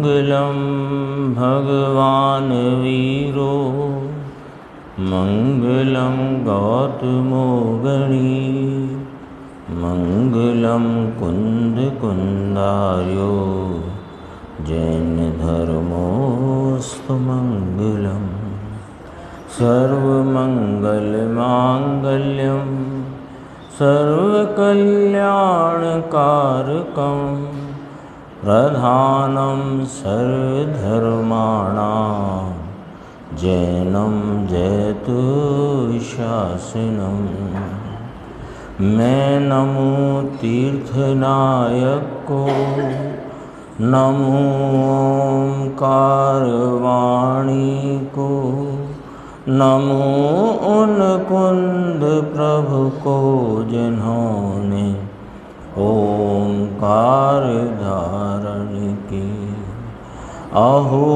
मंगलम भगवान वीरो मंगलम गौतमो गणी मंगलम कुंद कुंदार्यो जैन धर्मोस्तु मंगलम सर्वमंगलमांगल्यम सर्वकल्याणकारकं प्रधानं सर्वधर्माणां जैनं जयतु शासनं। मैं नमो तीर्थनायक को नमो ओंकारवाणी को नमो उन कुंद प्रभु को जिन्होंने ओंकार धारण की। अहो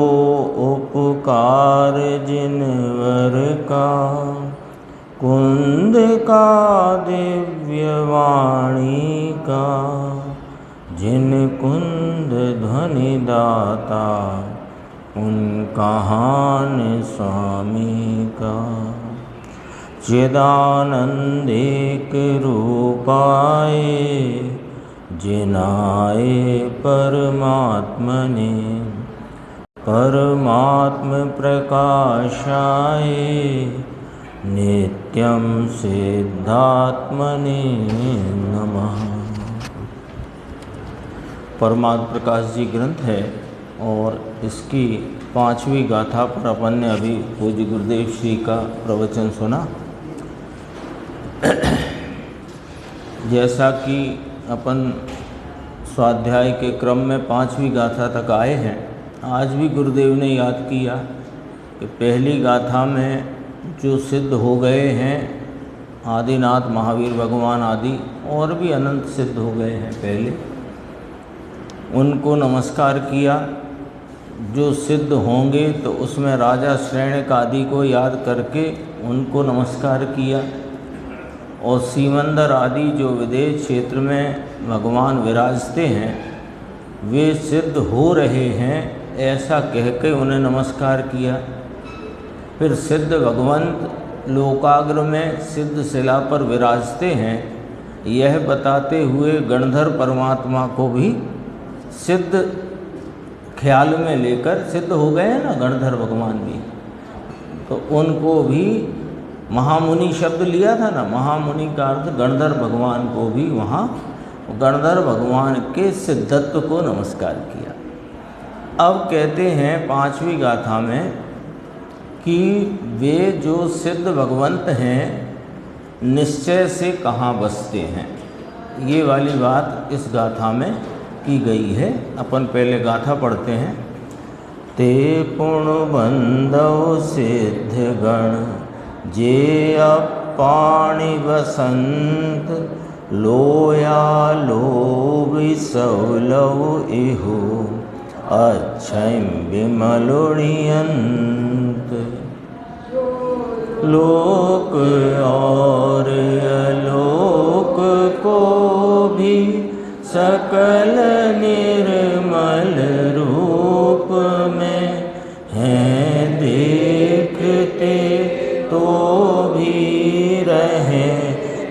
उपकार जिनवर का कुंद का दिव्य वाणी का जिन कुंद ध्वनि दाता उनका हान स्वामी का। चिदानंदेक रूपाए जिनाए परमात्मने परमात्म प्रकाशाए नित्यं सिद्धात्मने नमः। परमात्म प्रकाश जी ग्रंथ है और इसकी 5वीं गाथा पर अपन ने अभी पूज्य गुरुदेव श्री का प्रवचन सुना। जैसा कि अपन स्वाध्याय के क्रम में 5वीं गाथा तक आए हैं, आज भी गुरुदेव ने याद किया कि पहली गाथा में जो सिद्ध हो गए हैं आदिनाथ महावीर भगवान आदि और भी अनंत सिद्ध हो गए हैं पहले, उनको नमस्कार किया। जो सिद्ध होंगे तो उसमें राजा श्रेणिक आदि को याद करके उनको नमस्कार किया। और सीमंदर आदि जो विदेश क्षेत्र में भगवान विराजते हैं वे सिद्ध हो रहे हैं ऐसा कह के उन्हें नमस्कार किया। फिर सिद्ध भगवंत लोकाग्र में सिद्ध शिला पर विराजते हैं यह बताते हुए गणधर परमात्मा को भी सिद्ध ख्याल में लेकर, सिद्ध हो गए हैं ना गणधर भगवान भी, तो उनको भी महामुनि शब्द लिया था ना, महामुनि का अर्थ गणधर भगवान को भी वहाँ गणधर भगवान के सिद्धत्व को नमस्कार किया। अब कहते हैं 5वीं गाथा में कि वे जो सिद्ध भगवंत हैं निश्चय से कहाँ बसते हैं, ये वाली बात इस गाथा में की गई है। अपन पहले गाथा पढ़ते हैं। ते पुण बंधव सिद्ध गण जे अपाणि बसंत लोया लोभ सौलव इहु अच्छम विमलोड़ियंत। लोक और अलोक को भी सकल निर्मल रूप में हैं देखते तो भी रहे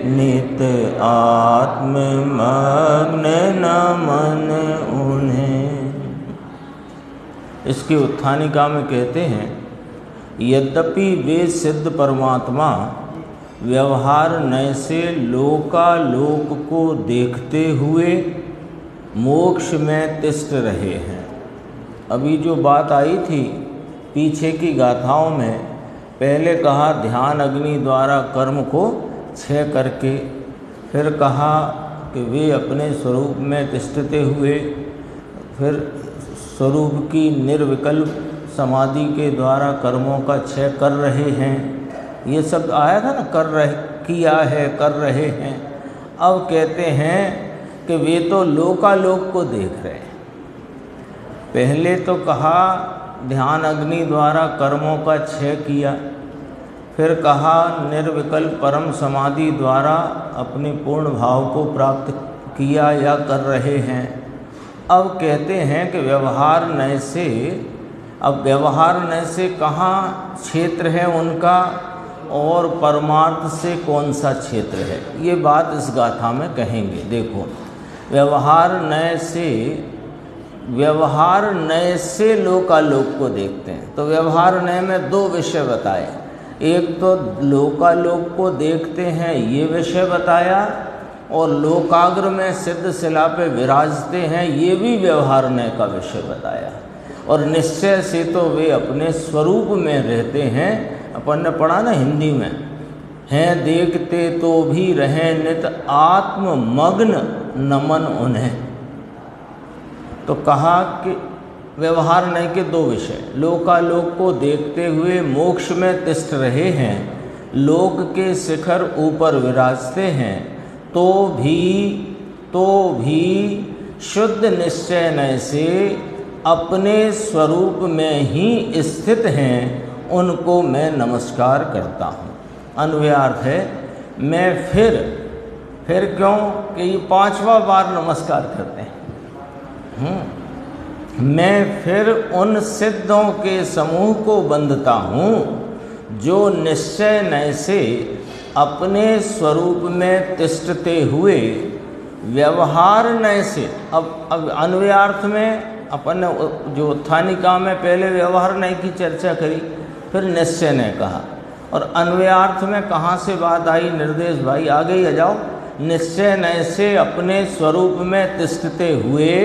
नित आत्ममग्न नमन उन्हें। इसकी उत्थानिका में कहते हैं यद्यपि वे सिद्ध परमात्मा व्यवहार नय से लोकालोक को देखते हुए मोक्ष में तिष्ठ रहे हैं। अभी जो बात आई थी पीछे की गाथाओं में, पहले कहा ध्यान अग्नि द्वारा कर्म को क्षय करके, फिर कहा कि वे अपने स्वरूप में तिष्ठते हुए फिर स्वरूप की निर्विकल्प समाधि के द्वारा कर्मों का क्षय कर रहे हैं। ये सब आया था ना, कर रहे, किया है, कर रहे हैं। अब कहते हैं कि वे तो लोकालोक को देख रहे हैं। पहले तो कहा ध्यान अग्नि द्वारा कर्मों का क्षय किया, फिर कहा निर्विकल्प परम समाधि द्वारा अपने पूर्ण भाव को प्राप्त किया या कर रहे हैं। अब कहते हैं कि व्यवहार नय से, अब व्यवहार नय से कहाँ क्षेत्र है उनका और परमार्थ से कौन सा क्षेत्र है, ये बात इस गाथा में कहेंगे। देखो, व्यवहार नय से लोकालोक को देखते हैं। तो व्यवहार नय में दो विषय बताए, एक तो लोकालोक को देखते हैं ये विषय बताया, और लोकाग्र में सिद्ध शिला पे विराजते हैं ये भी व्यवहार नय का विषय बताया। और निश्चय से तो वे अपने स्वरूप में रहते हैं, अपन ने पढ़ा ना हिंदी में, हैं देखते तो भी रहें नित आत्ममग्न नमन उन्हें। तो कहा कि व्यवहार नय के दो विषय, लोकालोक को देखते हुए मोक्ष में तिष्ठ रहे हैं, लोक के शिखर ऊपर विराजते हैं, तो भी शुद्ध निश्चय नय से अपने स्वरूप में ही स्थित हैं, उनको मैं नमस्कार करता हूँ। अन्वयार्थ है, मैं फिर क्यों कि ये 5वां बार नमस्कार करते हैं। मैं फिर उन सिद्धों के समूह को बंधता हूँ जो निश्चय नय से अपने स्वरूप में तिष्ठते हुए व्यवहार नय से, अब अन्वयार्थ में अपन ने जो उत्थानिका में पहले व्यवहार नय की चर्चा करी, फिर निश्चय नय कहा, और अन्वयार्थ में कहाँ से बात आई निर्देश भाई, आगे ही आ जाओ। निश्चय नय से अपने स्वरूप में तिष्ठते हुए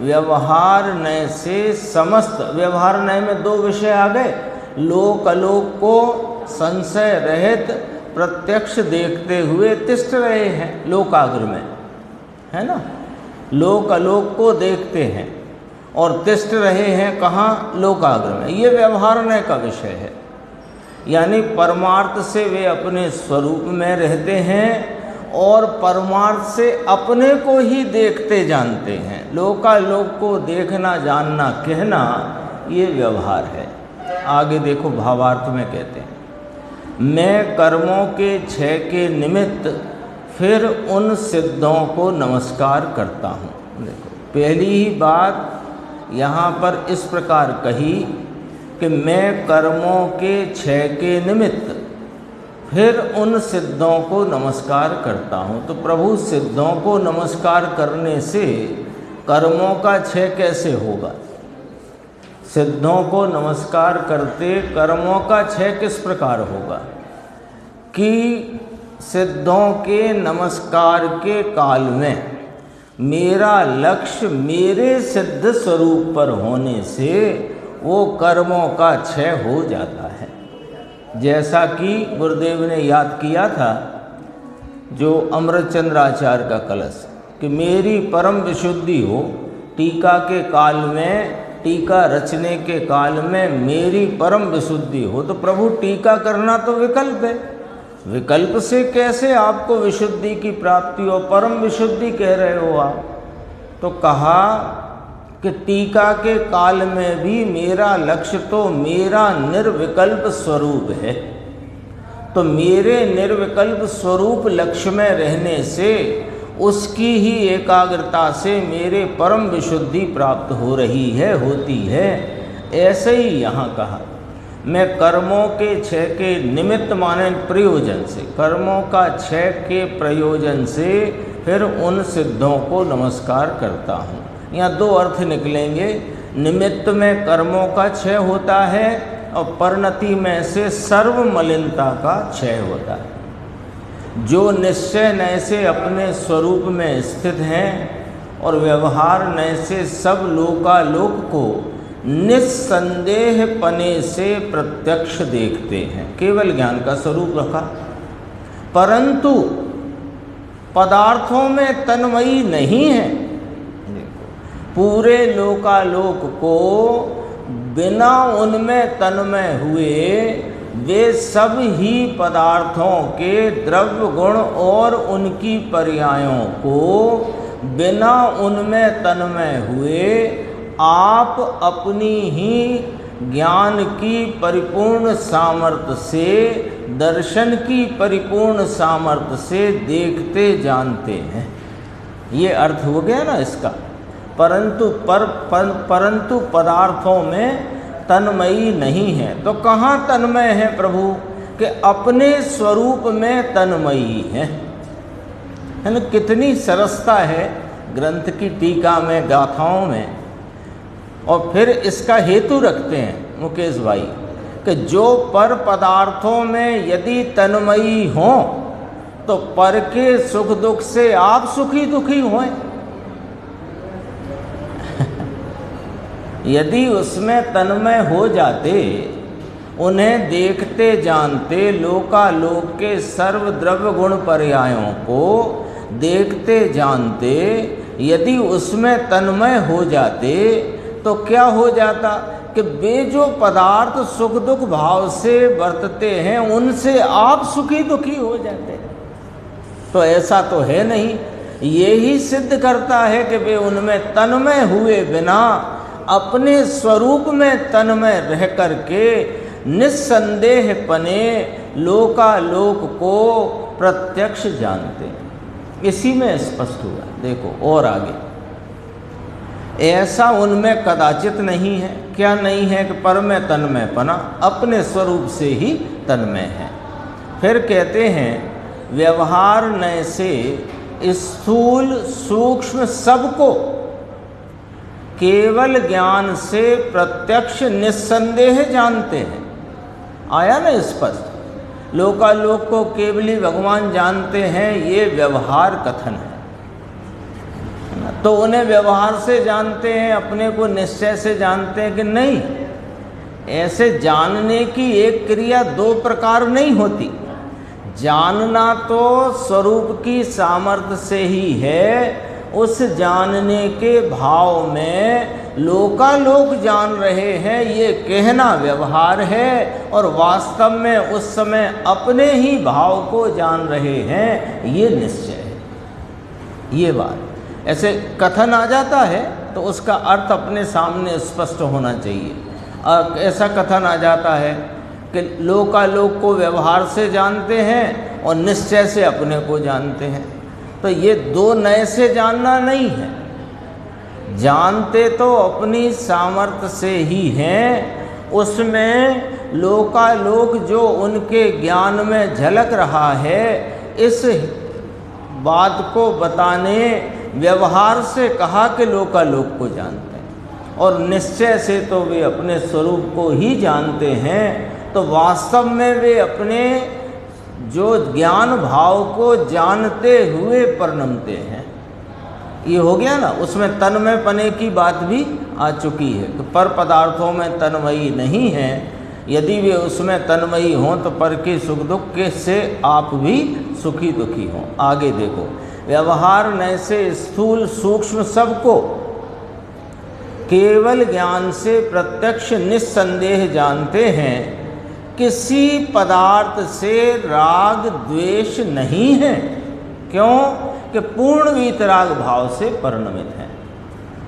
व्यवहार नय से समस्त, व्यवहार नय में दो विषय आ गए, लोक अलोक को संशय रहित प्रत्यक्ष देखते हुए तिष्ठ रहे हैं लोकाग्र में, है ना। लोक अलोक को देखते हैं और तिष्ठ रहे हैं कहाँ, लोकाग्र में, ये व्यवहार नय का विषय है। यानी परमार्थ से वे अपने स्वरूप में रहते हैं और परमार्थ से अपने को ही देखते जानते हैं। लोकालोक को देखना जानना कहना ये व्यवहार है। आगे देखो, भावार्थ में कहते हैं, मैं कर्मों के क्षय के निमित्त फिर उन सिद्धों को नमस्कार करता हूँ। देखो, पहली ही बात यहाँ पर इस प्रकार कही कि मैं कर्मों के क्षय के निमित्त फिर उन सिद्धों को नमस्कार करता हूँ। तो प्रभु, सिद्धों को नमस्कार करने से कर्मों का क्षय कैसे होगा? सिद्धों को नमस्कार करते कर्मों का क्षय किस प्रकार होगा? कि सिद्धों के नमस्कार के काल में मेरा लक्ष्य मेरे सिद्ध स्वरूप पर होने से वो कर्मों का क्षय हो जाता है। जैसा कि गुरुदेव ने याद किया था जो अमृतचंद्राचार्य का कलश, कि मेरी परम विशुद्धि हो, टीका के काल में, टीका रचने के काल में मेरी परम विशुद्धि हो। तो प्रभु, टीका करना तो विकल्प है, विकल्प से कैसे आपको विशुद्धि की प्राप्ति हो, परम विशुद्धि कह रहे हो आप। तो कहा कि टीका के काल में भी मेरा लक्ष्य तो मेरा निर्विकल्प स्वरूप है। तो मेरे निर्विकल्प स्वरूप लक्ष्य में रहने से उसकी ही एकाग्रता से मेरे परम विशुद्धि प्राप्त हो रही है, होती है। ऐसे ही यहाँ कहा, मैं कर्मों के क्षय के निमित्त माने प्रयोजन से, कर्मों का क्षय के प्रयोजन से फिर उन सिद्धों को नमस्कार करता हूँ। यहाँ दो अर्थ निकलेंगे, निमित्त में कर्मों का क्षय होता है और परिणति में से सर्व मलिनता का क्षय होता है। जो निश्चय नय से अपने स्वरूप में स्थित हैं और व्यवहार नय से सब लोकालोक को निस्संदेह पने से प्रत्यक्ष देखते हैं, केवल ज्ञान का स्वरूप रखा, परंतु पदार्थों में तन्मयी नहीं है। पूरे लोकालोक को बिना उनमें तन्मय हुए वे सब ही पदार्थों के द्रव्य गुण और उनकी पर्यायों को बिना उनमें तन्मय हुए आप अपनी ही ज्ञान की परिपूर्ण सामर्थ्य से, दर्शन की परिपूर्ण सामर्थ्य से देखते जानते हैं। ये अर्थ हो गया ना इसका। परंतु पदार्थों में तन्मयी नहीं है। तो कहाँ तन्मय है प्रभु? कि अपने स्वरूप में तन्मयी है ना। कितनी सरसता है ग्रंथ की टीका में, गाथाओं में। और फिर इसका हेतु रखते हैं मुकेश भाई कि जो पर पदार्थों में यदि तन्मयी हो तो पर के सुख दुख से आप सुखी दुखी हों। यदि उसमें तन्मय हो जाते, उन्हें देखते जानते, लोकालोक के सर्व द्रव्य गुण पर्यायों को देखते जानते, यदि उसमें तन्मय हो जाते तो क्या हो जाता कि वे जो पदार्थ सुख दुख भाव से बरतते हैं उनसे आप सुखी दुखी हो जाते। तो ऐसा तो है नहीं। यही सिद्ध करता है कि वे उनमें तन्मय हुए बिना अपने स्वरूप में तन्मय रह करके निस्संदेह पने लोकालोक को प्रत्यक्ष जानते हैं। इसी में स्पष्ट हुआ। देखो और आगे, ऐसा उनमें कदाचित नहीं है। क्या नहीं है? कि पर में तन्मयपना अपने स्वरूप से ही तन्मय है। फिर कहते हैं व्यवहार नय से स्थूल सूक्ष्म सबको केवल ज्ञान से प्रत्यक्ष निस्संदेह जानते हैं। आया ना स्पष्ट। लोकालोक को केवली भगवान जानते हैं, ये व्यवहार कथन है। तो उन्हें व्यवहार से जानते हैं, अपने को निश्चय से जानते हैं कि नहीं। ऐसे जानने की एक क्रिया दो प्रकार नहीं होती। जानना तो स्वरूप की सामर्थ्य से ही है। उस जानने के भाव में लोकालोक जान रहे हैं, ये कहना व्यवहार है। और वास्तव में उस समय अपने ही भाव को जान रहे हैं, ये निश्चय है। ये बात ऐसे कथन आ जाता है तो उसका अर्थ अपने सामने स्पष्ट होना चाहिए। ऐसा कथन आ जाता है कि लोकालोक को व्यवहार से जानते हैं और निश्चय से अपने को जानते हैं। तो ये दो नए से जानना नहीं है। जानते तो अपनी सामर्थ्य से ही हैं। उसमें लोकालोक जो उनके ज्ञान में झलक रहा है, इस बात को बताने व्यवहार से कहा कि लोकालोक को जानते हैं, और निश्चय से तो वे अपने स्वरूप को ही जानते हैं। तो वास्तव में वे अपने जो ज्ञान भाव को जानते हुए परिणमते हैं। ये हो गया ना। उसमें तन्मयपने की बात भी आ चुकी है कि पर पदार्थों में तन्मयी नहीं है। यदि वे उसमें तन्मयी हों तो पर के सुख दुख के से आप भी सुखी दुखी हों। आगे देखो, व्यवहार नय से स्थूल सूक्ष्म सबको केवल ज्ञान से प्रत्यक्ष निस्संदेह जानते हैं। किसी पदार्थ से राग द्वेष नहीं है। क्यों? कि पूर्ण वीतराग भाव से परिणमित है।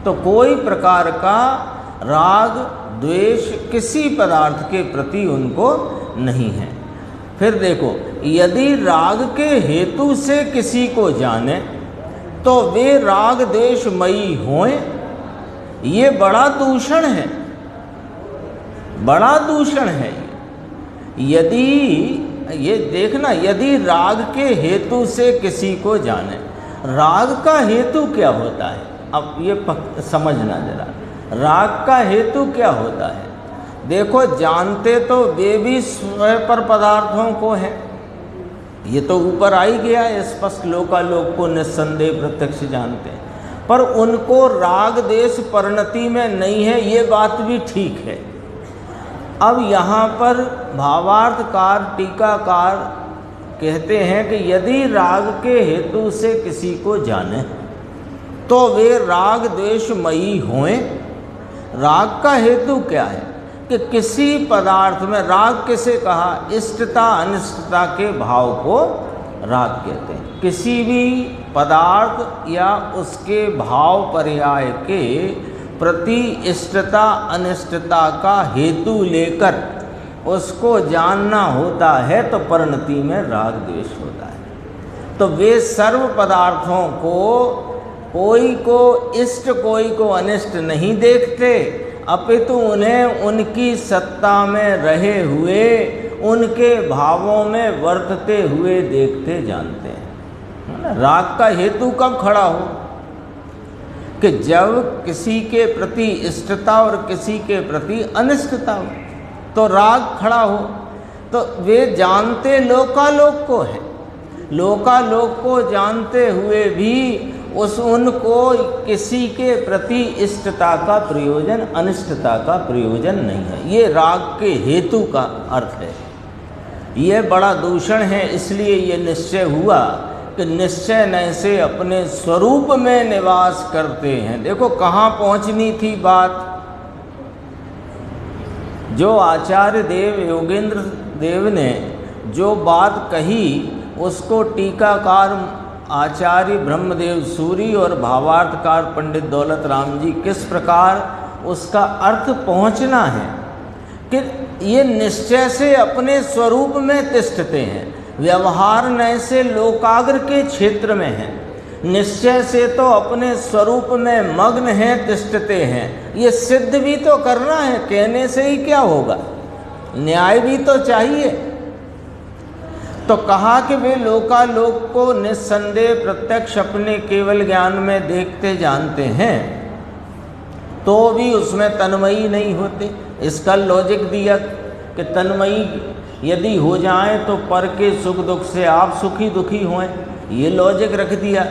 तो कोई प्रकार का राग द्वेष किसी पदार्थ के प्रति उनको नहीं है। फिर देखो, यदि राग के हेतु से किसी को जाने तो वे राग द्वेषमयी हों। ये बड़ा दूषण है, बड़ा दूषण है। यदि ये देखना, यदि राग के हेतु से किसी को जाने, राग का हेतु क्या होता है? अब ये समझना जरा, राग का हेतु क्या होता है? देखो, जानते तो वे भी स्वयं पर पदार्थों को है। ये तो ऊपर आ ही गया है स्पष्ट। लोकालोक को निस्संदेह प्रत्यक्ष जानते हैं, पर उनको राग देश परिणति में नहीं है। ये बात भी ठीक है। अब यहाँ पर भावार्थकार टीकाकार कहते हैं कि यदि राग के हेतु से किसी को जाने तो वे राग द्वेषमयी हों। राग का हेतु क्या है? कि किसी पदार्थ में राग किसे कहा? इष्टता अनिष्टता के भाव को राग कहते हैं। किसी भी पदार्थ या उसके भाव पर्याय के प्रति इष्टता अनिष्टता का हेतु लेकर उसको जानना होता है तो परिणति में राग द्वेष होता है। तो वे सर्व पदार्थों को कोई को इष्ट कोई को अनिष्ट नहीं देखते, अपितु उन्हें उनकी सत्ता में रहे हुए उनके भावों में वर्तते हुए देखते जानते हैं। राग का हेतु कब खड़ा हो कि जब किसी के प्रति इष्टता और किसी के प्रति अनिष्टता हो तो राग खड़ा हो। तो वे जानते लोकालोक को है, लोकालोक को जानते हुए भी उनको किसी के प्रति इष्टता का प्रयोजन अनिष्टता का प्रयोजन नहीं है। ये राग के हेतु का अर्थ है। ये बड़ा दूषण है, इसलिए ये निश्चय हुआ कि निश्चय नय से अपने स्वरूप में निवास करते हैं। देखो कहाँ पहुँचनी थी बात। जो आचार्य देव योगेंद्र देव ने जो बात कही उसको टीकाकार आचार्य ब्रह्मदेव सूरी और भावार्थकार पंडित दौलत राम जी किस प्रकार उसका अर्थ पहुँचना है कि ये निश्चय से अपने स्वरूप में तिष्ठते हैं, व्यवहार नय से लोकाग्र के क्षेत्र में हैं, निश्चय से तो अपने स्वरूप में मग्न हैं, तिष्ठते हैं। ये सिद्ध भी तो करना है, कहने से ही क्या होगा, न्याय भी तो चाहिए। तो कहा कि वे लोकालोक को निस्संदेह प्रत्यक्ष अपने केवल ज्ञान में देखते जानते हैं, तो भी उसमें तन्मयी नहीं होते। इसका लॉजिक दिया कि तन्मयी यदि हो जाए तो पर के सुख दुख से आप सुखी दुखी हों, ये लॉजिक रख दिया।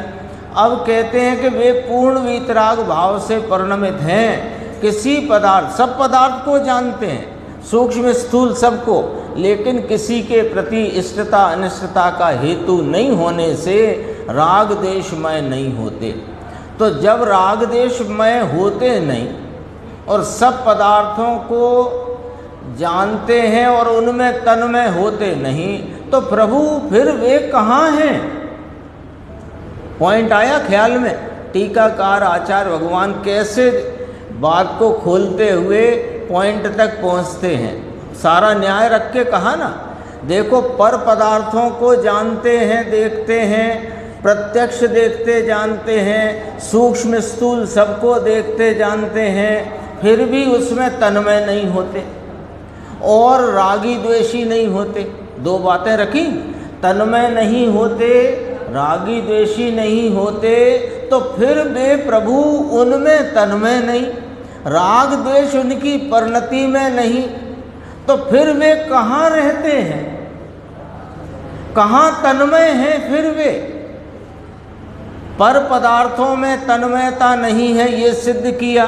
अब कहते हैं कि वे पूर्ण वीतराग भाव से परिणमित हैं, किसी पदार्थ, सब पदार्थ को जानते हैं, सूक्ष्म स्थूल सबको, लेकिन किसी के प्रति इष्टता अनिष्टता का हेतु नहीं होने से राग देशमय नहीं होते। तो जब राग देशमय होते नहीं और सब पदार्थों को जानते हैं और उनमें तन्मय होते नहीं, तो प्रभु फिर वे कहाँ हैं? पॉइंट आया ख्याल में? टीकाकार आचार्य भगवान कैसे बात को खोलते हुए पॉइंट तक पहुँचते हैं। सारा न्याय रख के कहा ना, देखो पर पदार्थों को जानते हैं, देखते हैं, प्रत्यक्ष देखते जानते हैं, सूक्ष्म स्थूल सबको देखते जानते हैं, फिर भी उसमें तन्मय नहीं होते और रागी द्वेषी नहीं होते। दो बातें रखी, तन्मय नहीं होते, रागी द्वेषी नहीं होते, तो फिर वे प्रभु उनमें तन्मय नहीं, राग द्वेष उनकी परिणति में नहीं, तो फिर वे कहाँ रहते हैं, कहाँ तन्मय हैं? फिर वे पर पदार्थों में तन्मयता नहीं है, ये सिद्ध किया।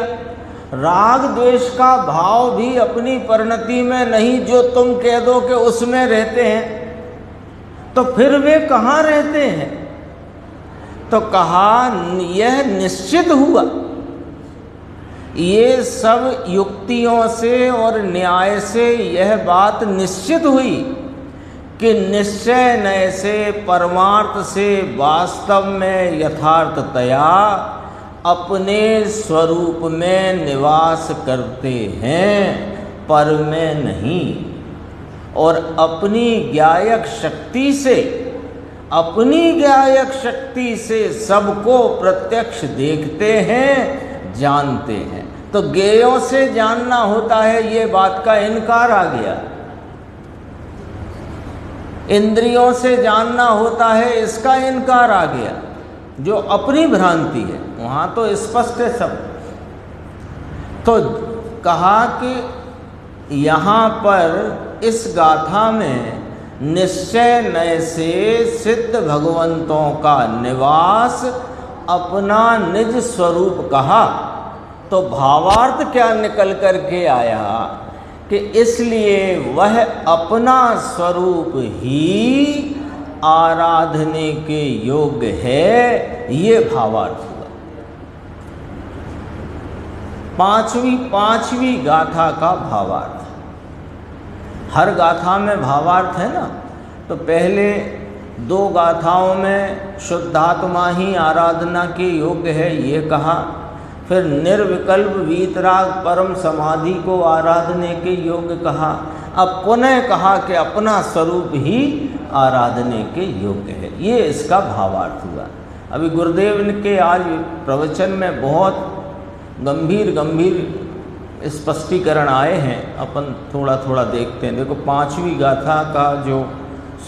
राग द्वेष का भाव भी अपनी परिणति में नहीं, जो तुम कह दो कि उसमें रहते हैं, तो फिर वे कहाँ रहते हैं? तो कहा यह निश्चित हुआ, ये सब युक्तियों से और न्याय से यह बात निश्चित हुई कि निश्चय नय से परमार्थ से वास्तव में यथार्थतया अपने स्वरूप में निवास करते हैं, पर में नहीं, और अपनी ज्ञायक शक्ति से, अपनी ज्ञायक शक्ति से सबको प्रत्यक्ष देखते हैं, जानते हैं। तो ज्ञेयों से जानना होता है, ये बात का इनकार आ गया। इंद्रियों से जानना होता है, इसका इनकार आ गया, जो अपनी भ्रांति है। वहाँ तो स्पष्ट है सब। तो कहा कि यहाँ पर इस गाथा में निश्चय नय से सिद्ध भगवंतों का निवास अपना निज स्वरूप कहा, तो भावार्थ क्या निकल कर के आया कि इसलिए वह अपना स्वरूप ही आराधने के योग्य है, ये भावार्थ हुआ। पांचवी गाथा का भावार्थ। हर गाथा में भावार्थ है ना, तो पहले दो गाथाओं में शुद्धात्मा ही आराधना के योग्य है, ये कहा। फिर निर्विकल्प वीतराग परम समाधि को आराधने के योग्य कहा। अब पुनः कहा कि अपना स्वरूप ही आराधने के योग्य है, ये इसका भावार्थ हुआ। अभी गुरुदेव के आज प्रवचन में बहुत गंभीर स्पष्टीकरण आए हैं, अपन थोड़ा थोड़ा देखते हैं। देखो 5वीं गाथा का जो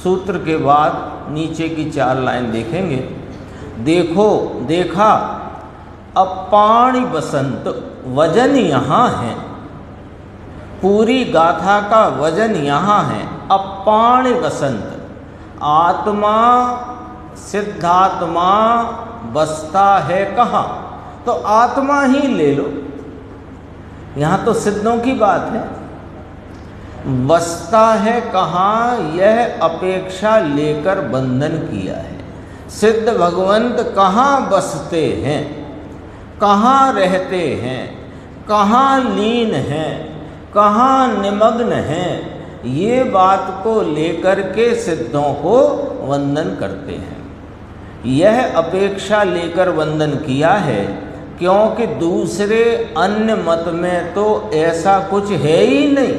सूत्र के बाद नीचे की 4 लाइन देखेंगे। देखो देखा अपाणि बसंत, वजन यहाँ है, पूरी गाथा का वजन यहाँ है। अपाणि बसंत, आत्मा सिद्धात्मा बसता है कहाँ? तो आत्मा ही ले लो, यहाँ तो सिद्धों की बात है। बसता है कहाँ, यह अपेक्षा लेकर बंधन किया है। सिद्ध भगवंत कहाँ बसते हैं, कहाँ रहते हैं, कहाँ लीन हैं, कहाँ निमग्न हैं, ये बात को लेकर के सिद्धों को वंदन करते हैं। यह अपेक्षा लेकर वंदन किया है क्योंकि दूसरे अन्य मत में तो ऐसा कुछ है ही नहीं।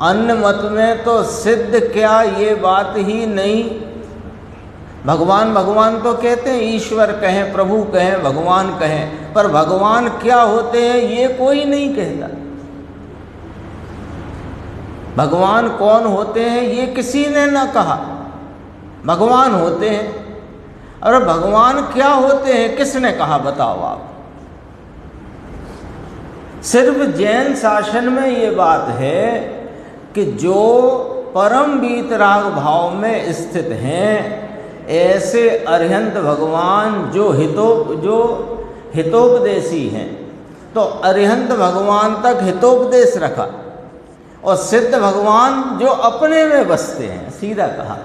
अन्य मत में तो सिद्ध क्या ये बात ही नहीं। भगवान भगवान तो कहते हैं, ईश्वर कहें, प्रभु कहें, भगवान कहें, पर भगवान क्या होते हैं ये कोई नहीं कहता। भगवान कौन होते हैं ये किसी ने ना कहा। भगवान होते हैं, और भगवान क्या होते हैं किसने कहा, बताओ आप। सिर्फ जैन शासन में ये बात है कि जो परम वीतराग भाव में स्थित हैं, ऐसे अरिहंत भगवान जो हितोपदेशी हैं, तो अरिहंत भगवान तक हितोपदेश रखा, और सिद्ध भगवान जो अपने में बसते हैं, सीधा कहा।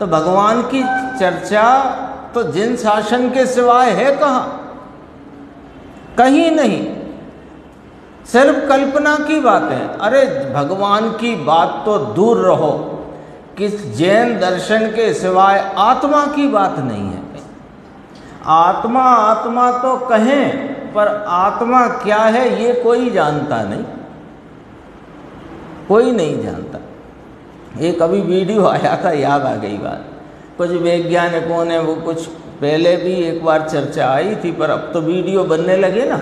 तो भगवान की चर्चा तो जिन शासन के सिवाय है कहाँ, कहीं नहीं, सिर्फ कल्पना की बात है। अरे भगवान की बात तो दूर रहो, किस जैन दर्शन के सिवाय आत्मा की बात नहीं है। आत्मा आत्मा तो कहें, पर आत्मा क्या है ये कोई जानता नहीं, कोई नहीं जानता। एक अभी वीडियो आया था, याद आ गई बात। कुछ वैज्ञानिकों ने, वो कुछ पहले भी एक बार चर्चा आई थी, पर अब तो वीडियो बनने लगे ना,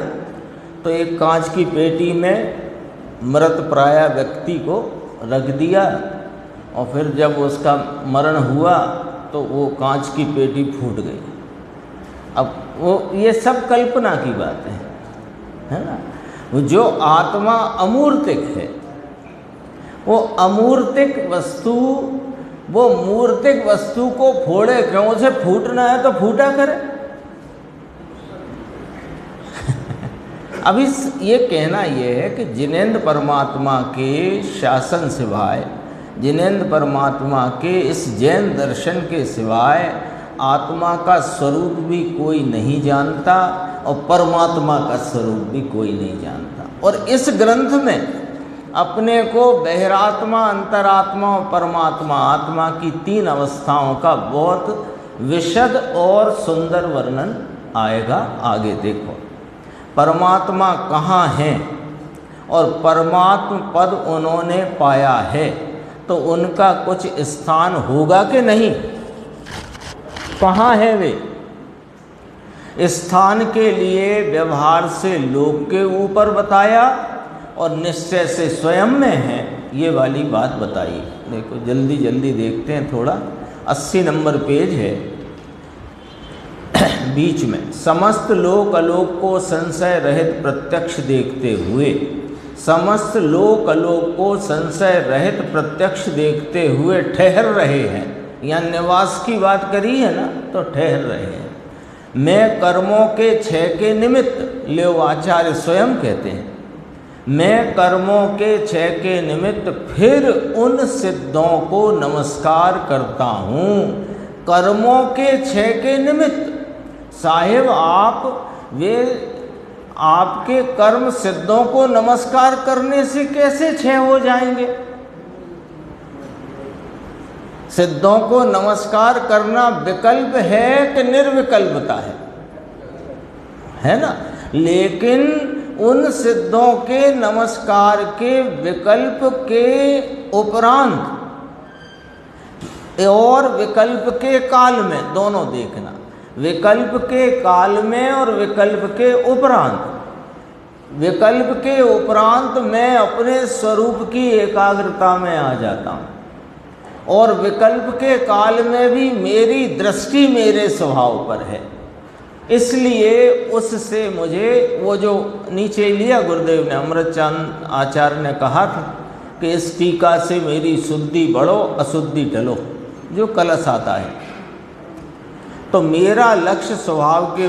तो एक कांच की पेटी में मृत प्राय व्यक्ति को रख दिया, और फिर जब उसका मरण हुआ तो वो कांच की पेटी फूट गई। अब वो ये सब कल्पना की बात है ना। वो जो आत्मा अमूर्तिक है, वो अमूर्तिक वस्तु, वो मूर्तिक वस्तु को फोड़े क्यों? उसे फूटना है तो फूटा करे। अभी ये कहना ये है कि जिनेंद्र परमात्मा के शासन सिवाय, जिनेंद्र परमात्मा के इस जैन दर्शन के सिवाय आत्मा का स्वरूप भी कोई नहीं जानता, और परमात्मा का स्वरूप भी कोई नहीं जानता। और इस ग्रंथ में अपने को बहिरात्मा, अंतरात्मा और परमात्मा, आत्मा की 3 अवस्थाओं का बहुत विशद और सुंदर वर्णन आएगा। आगे देखो, परमात्मा कहाँ हैं और परमात्म पद उन्होंने पाया है, तो उनका कुछ स्थान होगा कि नहीं? कहाँ है वे? स्थान के लिए व्यवहार से लोक के ऊपर बताया, और निश्चय से स्वयं में है, ये वाली बात बताई। देखो जल्दी जल्दी देखते हैं थोड़ा। 80 नंबर पेज है, बीच में। समस्त लोक अलोक को संशय रहित प्रत्यक्ष देखते हुए, समस्त लोक अलोक को संशय रहित प्रत्यक्ष देखते हुए ठहर रहे हैं। यहाँ निवास की बात करी है ना, तो ठहर रहे हैं। मैं कर्मों के क्षय के निमित्त, लेव आचार्य स्वयं कहते हैं, मैं कर्मों के क्षय के निमित्त फिर उन सिद्धों को नमस्कार करता हूँ। कर्मों के क्षय के निमित्त, साहिब आप, वे आपके कर्म सिद्धों को नमस्कार करने से कैसे क्षय हो जाएंगे? सिद्धों को नमस्कार करना विकल्प है कि निर्विकल्पता है ना? लेकिन उन सिद्धों के नमस्कार के विकल्प के उपरांत और विकल्प के काल में, दोनों देखना। विकल्प के काल में और विकल्प के उपरांत। विकल्प के उपरांत मैं अपने स्वरूप की एकाग्रता में आ जाता हूँ, और विकल्प के काल में भी मेरी दृष्टि मेरे स्वभाव पर है। इसलिए उससे मुझे वो जो नीचे लिया गुरुदेव ने, अमृतचंद आचार्य ने कहा था कि इस टीका से मेरी शुद्धि बढ़ो अशुद्धि टलो, जो कलश आता है। तो मेरा लक्ष्य स्वभाव के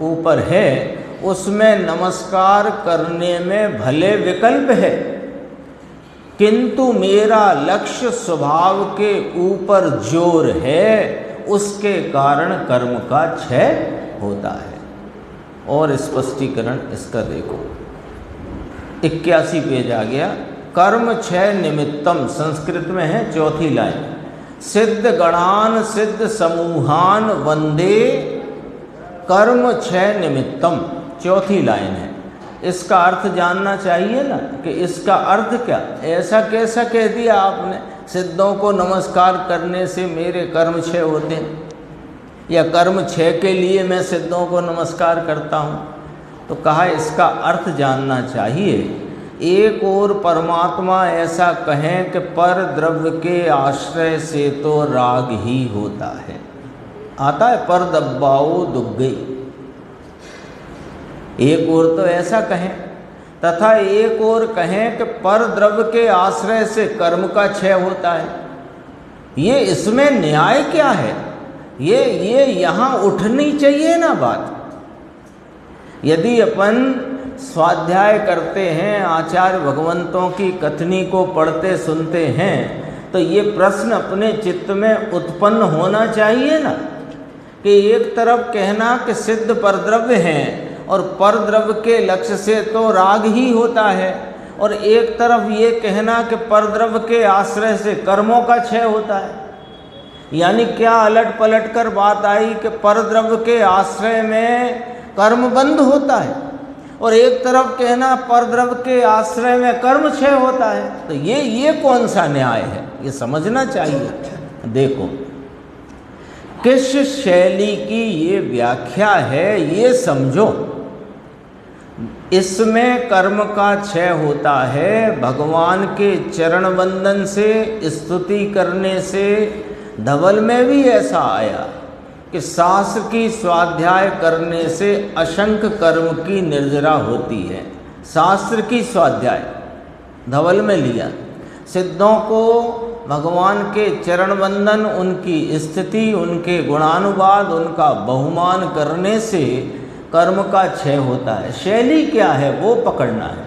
ऊपर है, उसमें नमस्कार करने में भले विकल्प है, किंतु मेरा लक्ष्य स्वभाव के ऊपर जोर है, उसके कारण कर्म का क्षय होता है। और स्पष्टीकरण इसका देखो, 81 पेज आ गया। कर्म क्षय निमित्तम, संस्कृत में है, चौथी लाइन। सिद्ध गणान सिद्ध समूहान वंदे कर्म क्षय निमित्तम, चौथी लाइन है। इसका अर्थ जानना चाहिए ना कि इसका अर्थ क्या। ऐसा कैसा कह दिया आपने, सिद्धों को नमस्कार करने से मेरे कर्म क्षय होते हैं, या कर्म क्षय के लिए मैं सिद्धों को नमस्कार करता हूँ। तो कहा इसका अर्थ जानना चाहिए। एक और परमात्मा ऐसा कहें कि पर द्रव्य के आश्रय से तो राग ही होता है, आता है पर दब्बाओ दुख गई। एक और तो ऐसा कहें, तथा एक और कहें कि पर द्रव्य के आश्रय से कर्म का क्षय होता है। ये इसमें न्याय क्या है? ये यहाँ उठनी चाहिए ना बात। यदि अपन स्वाध्याय करते हैं, आचार्य भगवंतों की कथनी को पढ़ते सुनते हैं, तो ये प्रश्न अपने चित्त में उत्पन्न होना चाहिए ना कि एक तरफ कहना कि सिद्ध परद्रव्य हैं और परद्रव्य के लक्ष्य से तो राग ही होता है, और एक तरफ ये कहना कि परद्रव्य के आश्रय से कर्मों का क्षय होता है। यानी क्या अलट पलट कर बात आई कि परद्रव्य के आश्रय में कर्म बंद होता है, और एक तरफ कहना परद्रव्य के आश्रय में कर्म क्षय होता है। तो ये कौन सा न्याय है, ये समझना चाहिए। देखो किस शैली की ये व्याख्या है, ये समझो। इसमें कर्म का क्षय होता है भगवान के चरण वंदन से, स्तुति करने से। धवल में भी ऐसा आया कि शास्त्र की स्वाध्याय करने से असंख्य कर्म की निर्जरा होती है। शास्त्र की स्वाध्याय धवल में लिया। सिद्धों को भगवान के चरण वंदन, उनकी स्थिति, उनके गुणानुवाद, उनका बहुमान करने से कर्म का क्षय होता है। शैली क्या है वो पकड़ना है,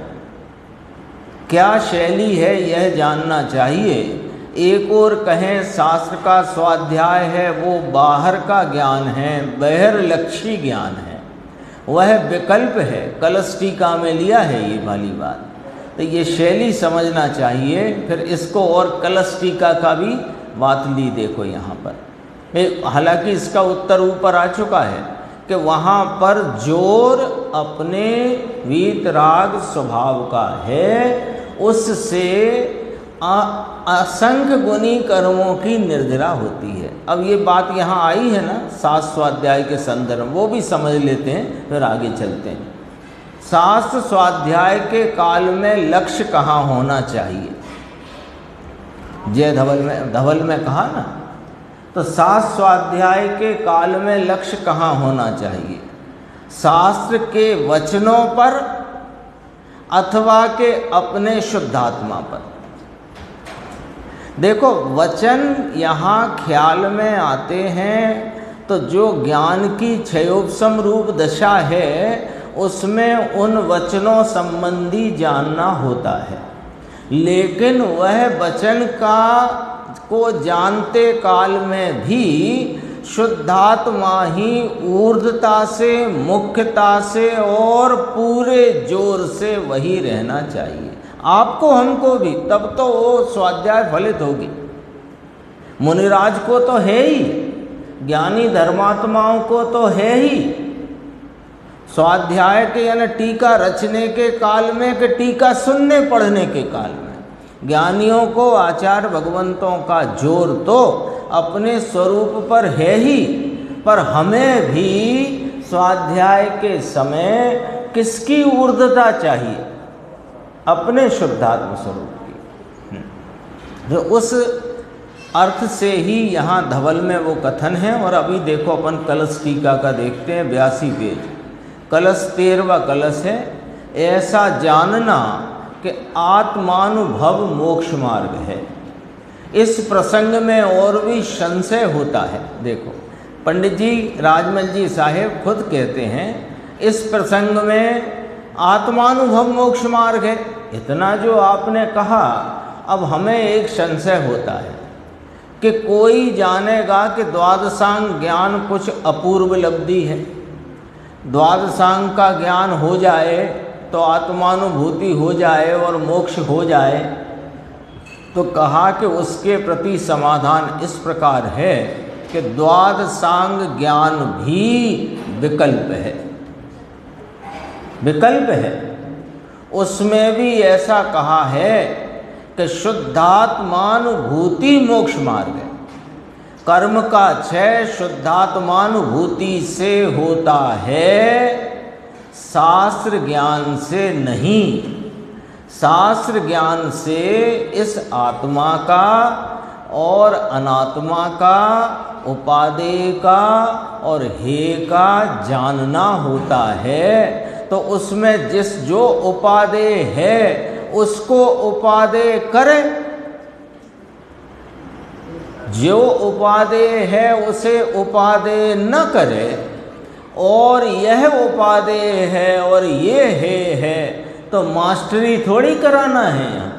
क्या शैली है यह जानना चाहिए। एक और कहें शास्त्र का स्वाध्याय है वो बाहर का ज्ञान है, बहिर्लक्षी ज्ञान है, वह विकल्प है। कलश टीका में लिया है ये वाली बात। तो ये शैली समझना चाहिए। फिर इसको और कलश टीका का भी बात ली देखो यहाँ पर। हालांकि इसका उत्तर ऊपर आ चुका है कि वहाँ पर जोर अपने वीतराग स्वभाव का है, उससे असंख्य गुणी कर्मों की निर्जरा होती है। अब ये बात यहाँ आई है ना शास्त्र स्वाध्याय के संदर्भ, वो भी समझ लेते हैं, फिर आगे चलते हैं। शास्त्र स्वाध्याय के काल में लक्ष्य कहाँ होना चाहिए? जय धवल में कहा ना, तो शास्त्र स्वाध्याय के काल में लक्ष्य कहाँ होना चाहिए? शास्त्र के वचनों पर अथवा के अपने शुद्धात्मा पर। देखो वचन यहाँ ख्याल में आते हैं, तो जो ज्ञान की क्षयोपशम रूप दशा है उसमें उन वचनों संबंधी जानना होता है, लेकिन वह वचन को जानते काल में भी शुद्धात्मा ही ऊर्ध्वता से, मुख्यता से और पूरे जोर से वही रहना चाहिए। आपको हमको भी, तब तो वो स्वाध्याय फलित होगी। मुनिराज को तो है ही, ज्ञानी धर्मात्माओं को तो है ही। स्वाध्याय के यानी टीका रचने के काल में कि टीका सुनने पढ़ने के काल में ज्ञानियों को आचार्य भगवंतों का जोर तो अपने स्वरूप पर है ही, पर हमें भी स्वाध्याय के समय किसकी ऊर्ध्वता चाहिए? अपने शुद्धात्म स्वरूप की। जो उस अर्थ से ही यहाँ धवल में वो कथन है। और अभी देखो अपन कलश टीका का देखते हैं, 82 पेज, कलश 13वां कलश है। ऐसा जानना कि आत्मानुभव मोक्ष मार्ग है। इस प्रसंग में और भी संशय होता है। देखो पंडित जी राजमल जी साहेब खुद कहते हैं इस प्रसंग में आत्मानुभव मोक्ष मार्ग है। इतना जो आपने कहा, अब हमें एक संशय होता है कि कोई जानेगा कि द्वादशांग ज्ञान कुछ अपूर्व लब्धि है, द्वादशांग का ज्ञान हो जाए तो आत्मानुभूति हो जाए और मोक्ष हो जाए। तो कहा कि उसके प्रति समाधान इस प्रकार है कि द्वादशांग ज्ञान भी विकल्प है, विकल्प है। उसमें भी ऐसा कहा है कि शुद्धात्मानुभूति मोक्ष मार्ग है। कर्म का क्षय शुद्धात्मानुभूति से होता है, शास्त्र ज्ञान से नहीं। शास्त्र ज्ञान से इस आत्मा का और अनात्मा का, उपादेय का और हे का जानना होता है। तो उसमें जिस जो उपादेय है उसको उपादेय करे, जो उपादेय है उसे उपादेय न करे। और यह उपादेय है और ये है तो मास्टरी थोड़ी कराना है यहाँ।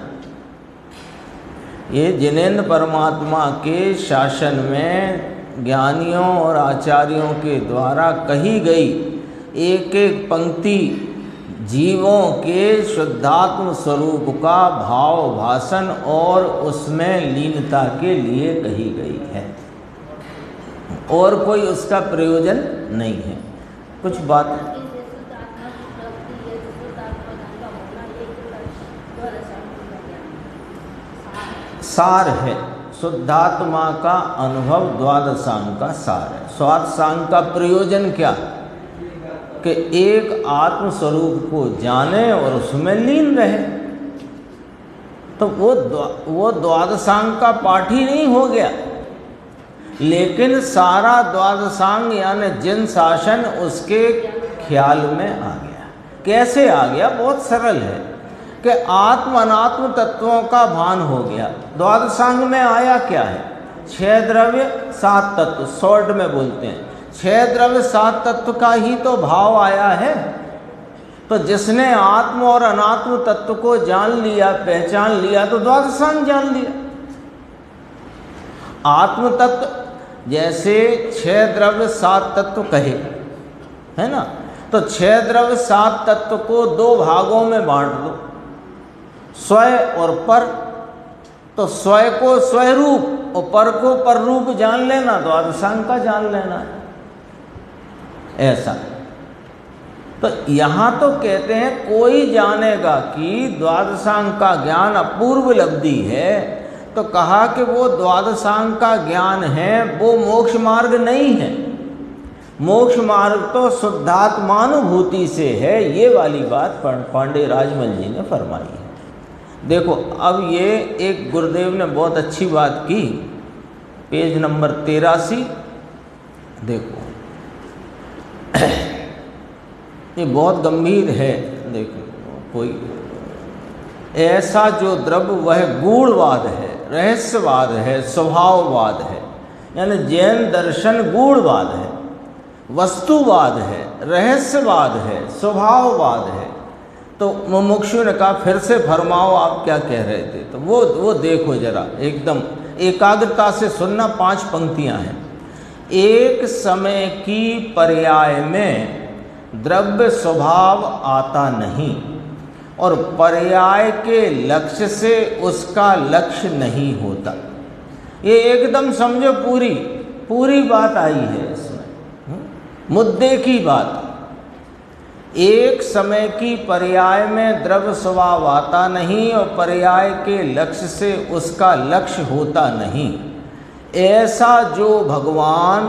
ये जिनेंद्र परमात्मा के शासन में ज्ञानियों और आचार्यों के द्वारा कही गई एक एक पंक्ति जीवों के शुद्धात्म स्वरूप का भाव भाषण और उसमें लीनता के लिए कही गई है, और कोई उसका प्रयोजन नहीं है। कुछ बात सार है, शुद्धात्मा का अनुभव द्वादशांग का सार है। द्वादशांग का प्रयोजन क्या कि एक आत्म स्वरूप को जाने और उसमें लीन रहे। तो वो द्वादशांग का पाठ ही नहीं हो गया, लेकिन सारा द्वादशांग यानी जिन शासन उसके ख्याल में आ गया। कैसे आ गया? बहुत सरल है कि आत्म अनात्म तत्वों का भान हो गया। द्वादशांग में आया क्या है? 6 द्रव्य 7 तत्व, शॉर्ट में बोलते हैं 6 द्रव्य 7 तत्व का ही तो भाव आया है। तो जिसने आत्म और अनात्म तत्व को जान लिया, पहचान लिया, तो द्वादशांग जान लिया। आत्म तत्व जैसे 6 द्रव्य 7 तत्व कहे, है ना, तो 6 द्रव्य 7 तत्व को 2 भागों में बांट दो, स्वय और पर। तो स्वय को स्वरूप और पर को पर रूप जान लेना, द्वादशांग का जान लेना है। ऐसा तो यहाँ तो कहते हैं कोई जानेगा कि द्वादशांग का ज्ञान अपूर्व लब्धि है, तो कहा कि वो द्वादशांग का ज्ञान है, वो मोक्ष मार्ग नहीं है। मोक्ष मार्ग तो शुद्धात्मानुभूति से है। ये वाली बात पांडे राजमल जी ने फरमाई है। देखो अब ये एक गुरुदेव ने बहुत अच्छी बात की, पेज नंबर 83। देखो ये बहुत गंभीर है। देखो कोई ऐसा जो द्रव्य वह गूढ़वाद है, रहस्यवाद है, स्वभाववाद है। यानी जैन दर्शन गूढ़वाद है, वस्तुवाद है, रहस्यवाद है, स्वभाववाद है। तो मुमुक्षु ने कहा फिर से फरमाओ आप क्या कह रहे थे। तो वो देखो जरा, एकदम एकाग्रता से सुनना। 5 पंक्तियां हैं। एक समय की पर्याय में द्रव्य स्वभाव आता नहीं और पर्याय के लक्ष्य से उसका लक्ष्य नहीं होता। ये एकदम समझो, पूरी बात आई है इसमें, मुद्दे की बात। एक समय की पर्याय में द्रव्य स्वभाव आता नहीं और पर्याय के लक्ष्य से उसका लक्ष्य होता नहीं। ऐसा जो भगवान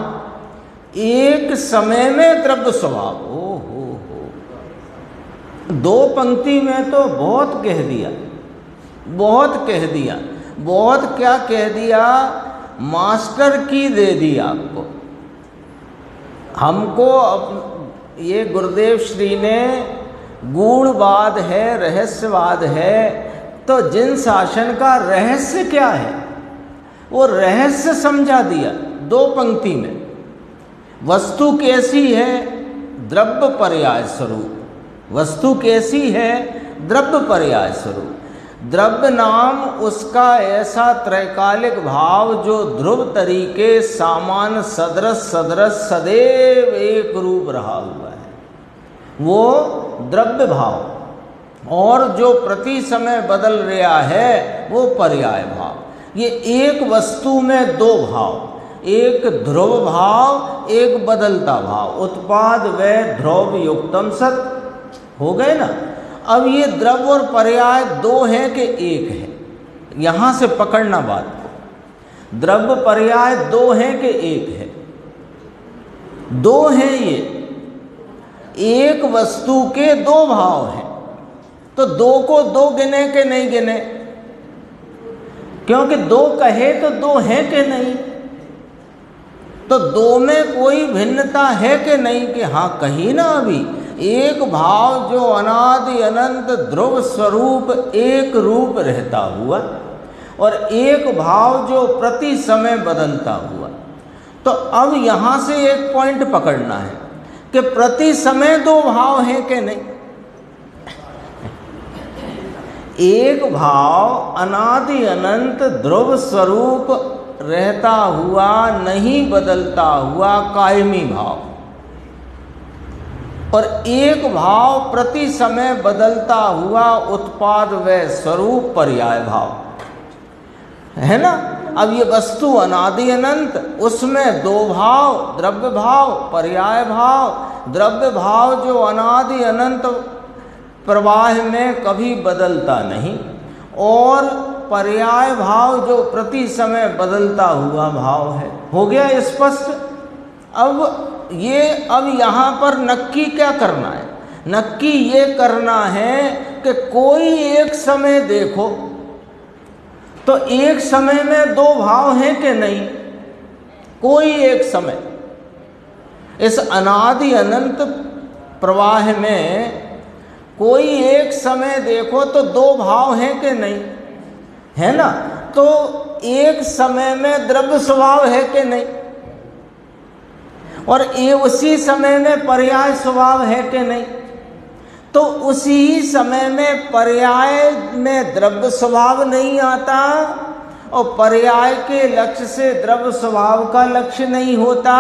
एक समय में द्रव्य स्वभाव। ओ हो, 2 पंक्ति में तो बहुत कह दिया, बहुत कह दिया। बहुत क्या कह दिया, मास्टर की दे दी आपको। हमको ये गुरुदेव श्री ने गूढ़वाद है, रहस्यवाद है, तो जिन शासन का रहस्य क्या है वो रहस्य समझा दिया 2 पंक्ति में। वस्तु कैसी है, द्रव्य पर्याय स्वरूप। वस्तु कैसी है, द्रव्य पर्याय स्वरूप। द्रव्य नाम उसका ऐसा त्रैकालिक भाव जो ध्रुव तरीके सामान्य सदृश सदृश सदैव एक रूप रहा हुआ है, वो द्रव्य भाव। और जो प्रति समय बदल रहा है वो पर्याय भाव। ये एक वस्तु में 2 भाव, एक ध्रुव भाव, एक बदलता भाव। उत्पाद व ध्रुव युक्तम सत हो गए ना। अब ये द्रव्य और पर्याय 2 है कि 1 है, यहां से पकड़ना बात को। द्रव्य पर्याय 2 है कि 1 है? 2 है। ये एक वस्तु के 2 भाव हैं, तो 2 को 2 गिने के नहीं गिने? क्योंकि 2 कहे तो 2 है कि नहीं? तो 2 में कोई भिन्नता है कि नहीं? कि हाँ कही ना अभी, एक भाव जो अनादि अनंत ध्रुव स्वरूप एक रूप रहता हुआ, और एक भाव जो प्रति समय बदलता हुआ। तो अब यहाँ से एक पॉइंट पकड़ना है कि प्रति समय 2 भाव हैं कि नहीं? एक भाव अनादि अनंत ध्रुव स्वरूप रहता हुआ, नहीं बदलता हुआ कायमी भाव, और एक भाव प्रति समय बदलता हुआ उत्पाद व स्वरूप पर्याय भाव है ना। अब ये वस्तु अनादि अनंत, उसमें 2 भाव, द्रव्य भाव, पर्याय भाव। द्रव्य भाव जो अनादि अनंत प्रवाह में कभी बदलता नहीं, और पर्याय भाव जो प्रति समय बदलता हुआ भाव है। हो गया स्पष्ट? अब यहाँ पर नक्की क्या करना है? नक्की ये करना है कि कोई एक समय देखो, तो एक समय में 2 भाव हैं कि नहीं? कोई एक समय इस अनादि अनंत प्रवाह में कोई एक समय देखो तो 2 भाव हैं कि नहीं? है ना। तो एक समय में द्रव्य स्वभाव है कि नहीं? और ये उसी समय में पर्याय स्वभाव है कि नहीं? तो उसी समय में पर्याय में द्रव्य स्वभाव नहीं आता, और पर्याय के लक्ष्य से द्रव्य स्वभाव का लक्ष्य नहीं होता।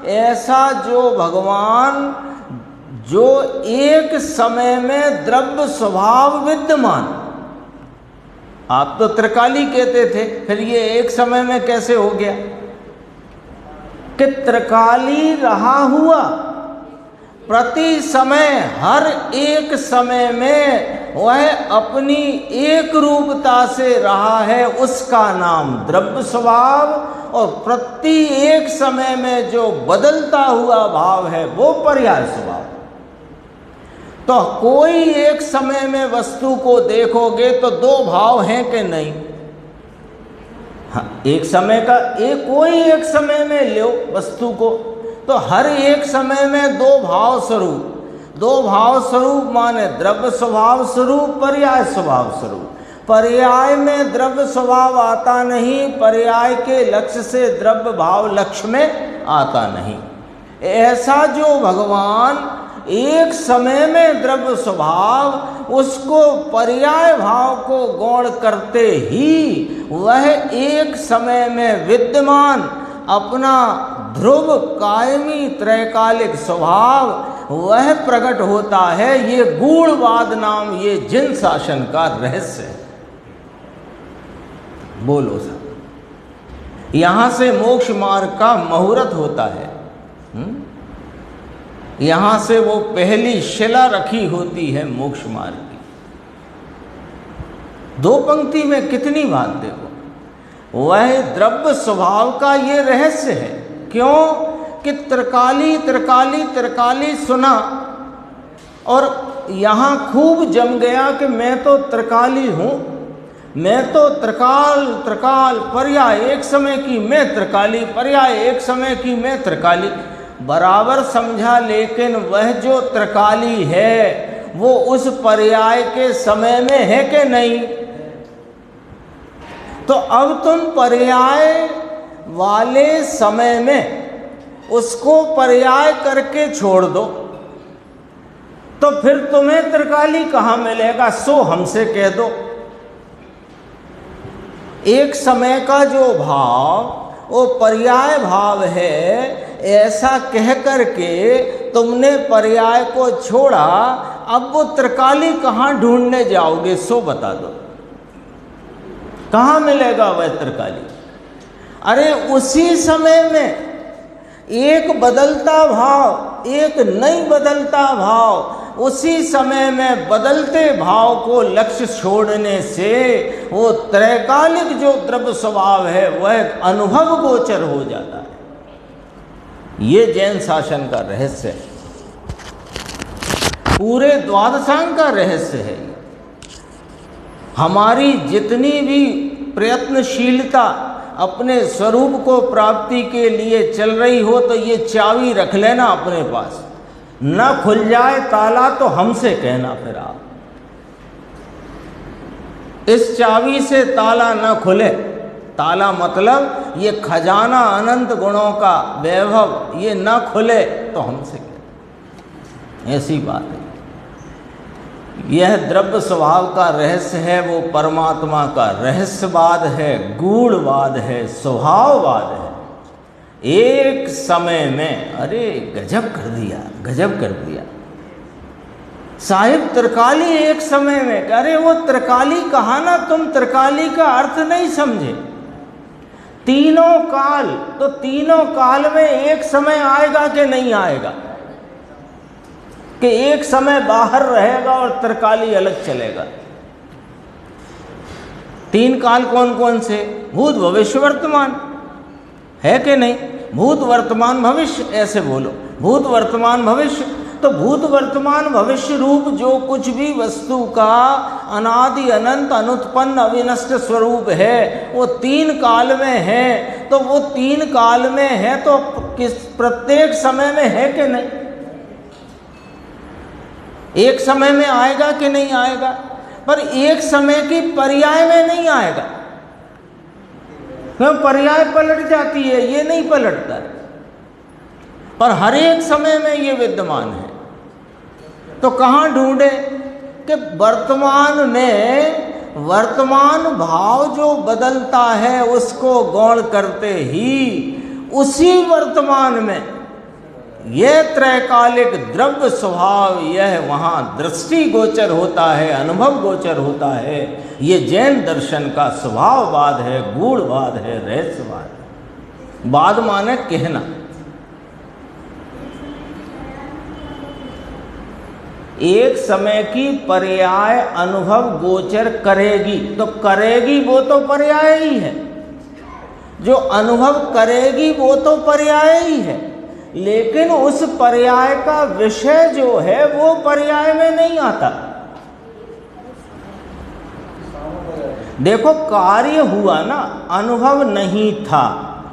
ऐसा जो भगवान जो एक समय में द्रव्य स्वभाव विद्यमान, आप तो त्रिकाली कहते थे, फिर ये एक समय में कैसे हो गया? कि त्रिकाली रहा हुआ प्रति समय, हर एक समय में वह अपनी एक रूपता से रहा है, उसका नाम द्रव्य स्वभाव। और प्रति एक समय में जो बदलता हुआ भाव है वो पर्याय स्वभाव। तो कोई एक समय में वस्तु को देखोगे तो 2 भाव हैं कि नहीं? हाँ, एक समय का कोई एक समय में लो वस्तु को, तो हर एक समय में 2 भाव स्वरूप। 2 भाव स्वरूप माने द्रव्य स्वभाव स्वरूप, पर्याय स्वभाव स्वरूप। पर्याय में द्रव्य स्वभाव आता नहीं, पर्याय के लक्ष्य से द्रव्य भाव लक्ष्य में आता नहीं। ऐसा जो भगवान एक समय में द्रव्य स्वभाव, उसको पर्याय भाव को गौण करते ही वह एक समय में विद्यमान अपना ध्रुव कायमी त्रैकालिक स्वभाव वह प्रकट होता है। ये गूढ़वाद नाम ये जिन शासन का रहस्य है। बोलो साहब, यहां से मोक्ष मार्ग का मुहूर्त होता है। यहां से वो पहली शिला रखी होती है मोक्ष मार्ग की। 2 पंक्ति में कितनी बात देखो। वह द्रव्य स्वभाव का ये रहस्य है। क्यों कि त्रिकाली त्रिकाली त्रिकाली सुना और यहाँ खूब जम गया कि मैं तो त्रिकाली हूँ, मैं तो त्रिकाल त्रिकाल पर्याय एक समय की मैं त्रिकाली, पर्याय एक समय की मैं त्रिकाली, बराबर समझा। लेकिन वह जो त्रिकाली है वो उस पर्याय के समय में है कि नहीं? तो अब तुम पर्याय वाले समय में उसको पर्याय करके छोड़ दो, तो फिर तुम्हें त्रिकाली कहाँ मिलेगा? सो हमसे कह दो। एक समय का जो भाव वो पर्याय भाव है, ऐसा कह करके तुमने पर्याय को छोड़ा, अब वो त्रिकाली कहाँ ढूंढने जाओगे? सो बता दो, कहाँ मिलेगा वह त्रिकाली? अरे उसी समय में एक बदलता भाव, एक नहीं बदलता भाव, उसी समय में बदलते भाव को लक्ष्य छोड़ने से वो त्रैकालिक जो द्रव्य स्वभाव है वह अनुभव गोचर हो जाता है। ये जैन शासन का रहस्य है, पूरे द्वादशांग का रहस्य है। हमारी जितनी भी प्रयत्नशीलता अपने स्वरूप को प्राप्ति के लिए चल रही हो, तो ये चाबी रख लेना अपने पास, न खुल जाए ताला तो हमसे कहना। फिर आप इस चाबी से ताला न खुले, ताला मतलब ये खजाना अनंत गुणों का वैभव, ये न खुले तो हमसे कहना। ऐसी बात है। यह द्रव्य स्वभाव का रहस्य है, वो परमात्मा का रहस्यवाद है, गूढ़वाद है, स्वभाववाद है। एक समय में, अरे गजब कर दिया, गजब कर दिया साहिब, त्रिकाली एक समय में। अरे वो त्रिकाली कहा ना, तुम त्रिकाली का अर्थ नहीं समझे। तीनों काल, तो तीनों काल में एक समय आएगा कि नहीं आएगा? कि एक समय बाहर रहेगा और त्रिकाली अलग चलेगा। तीन काल कौन कौन से? भूत भविष्य वर्तमान, है कि नहीं? भूत वर्तमान भविष्य, ऐसे बोलो, भूत वर्तमान भविष्य। तो भूत वर्तमान भविष्य रूप जो कुछ भी वस्तु का अनादि अनंत अनुत्पन्न अविनष्ट स्वरूप है, वो तीन काल में है। तो वो तीन काल में है तो किस प्रत्येक समय में है कि नहीं? एक समय में आएगा कि नहीं आएगा? पर एक समय की पर्याय में नहीं आएगा, क्यों? पर्याय पलट जाती है, ये नहीं पलटता, पर हर एक समय में ये विद्यमान है। तो कहाँ ढूंढे? कि वर्तमान में वर्तमान भाव जो बदलता है उसको गौण करते ही उसी वर्तमान में यह त्रैकालिक द्रव्य स्वभाव, यह वहाँ दृष्टि गोचर होता है, अनुभव गोचर होता है। ये जैन दर्शन का स्वभाववाद है, गूढ़वाद है, रहस्यवाद है। वाद माने कहना। एक समय की पर्याय अनुभव गोचर करेगी, तो करेगी वो तो पर्याय ही है, जो अनुभव करेगी वो तो पर्याय ही है, लेकिन उस पर्याय का विषय जो है वो पर्याय में नहीं आता। देखो कार्य हुआ ना, अनुभव नहीं था,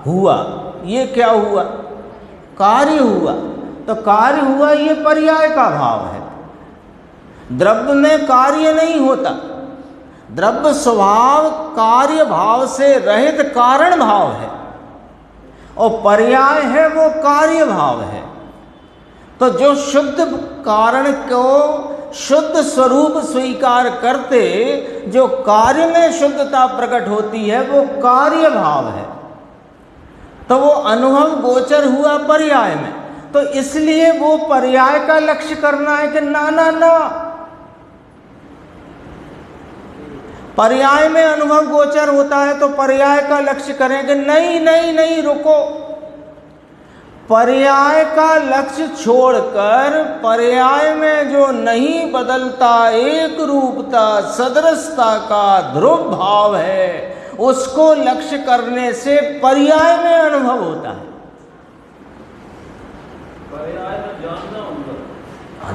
हुआ। ये क्या हुआ? कार्य हुआ। तो कार्य हुआ, ये पर्याय का भाव है। द्रव्य में कार्य नहीं होता, द्रव्य स्वभाव कार्य भाव से रहित कारण भाव है, और पर्याय है वो कार्य भाव है। तो जो शुद्ध कारण को शुद्ध स्वरूप स्वीकार करते, जो कार्य में शुद्धता प्रकट होती है, वो कार्य भाव है। तो वो अनुभव गोचर हुआ पर्याय में, तो इसलिए वो पर्याय का लक्ष्य करना है कि ना ना ना, पर्याय में अनुभव गोचर होता है तो पर्याय का लक्ष्य करेंगे। नहीं नहीं नहीं, रुको, पर्याय का लक्ष्य छोड़कर पर्याय में जो नहीं बदलता एक रूपता सदृशता का ध्रुव भाव है, उसको लक्ष्य करने से पर्याय में अनुभव होता है।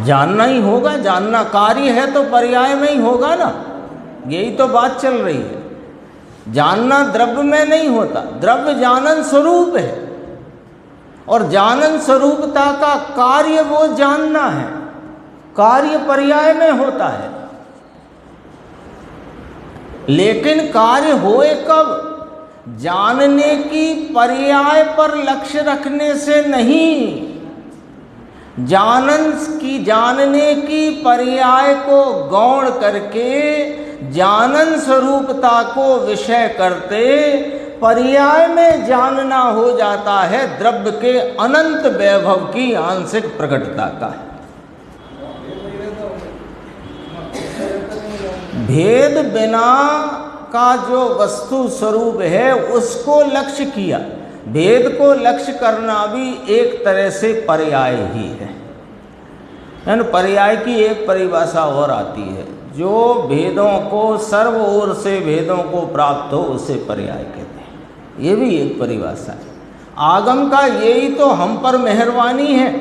जानना ही होगा, जानना कार्य है तो पर्याय में ही होगा ना, यही तो बात चल रही है। जानना द्रव्य में नहीं होता, द्रव्य जानन स्वरूप है और जानन स्वरूपता का कार्य वो जानना है, कार्य पर्याय में होता है। लेकिन कार्य होए कब? जानने की पर्याय पर लक्ष्य रखने से नहीं, जानने की पर्याय को गौण करके जानन स्वरूपता को विषय करते पर्याय में जानना हो जाता है द्रव्य के अनंत वैभव की आंशिक प्रकटता का। भेद बिना का जो वस्तु स्वरूप है उसको लक्ष्य किया। भेद को लक्ष्य करना भी एक तरह से पर्याय ही है ना। पर्याय की एक परिभाषा और आती है, जो भेदों को सर्व ओर से भेदों को प्राप्त हो उसे पर्याय कहते हैं। ये भी एक परिभाषा है। आगम का यही तो हम पर मेहरबानी है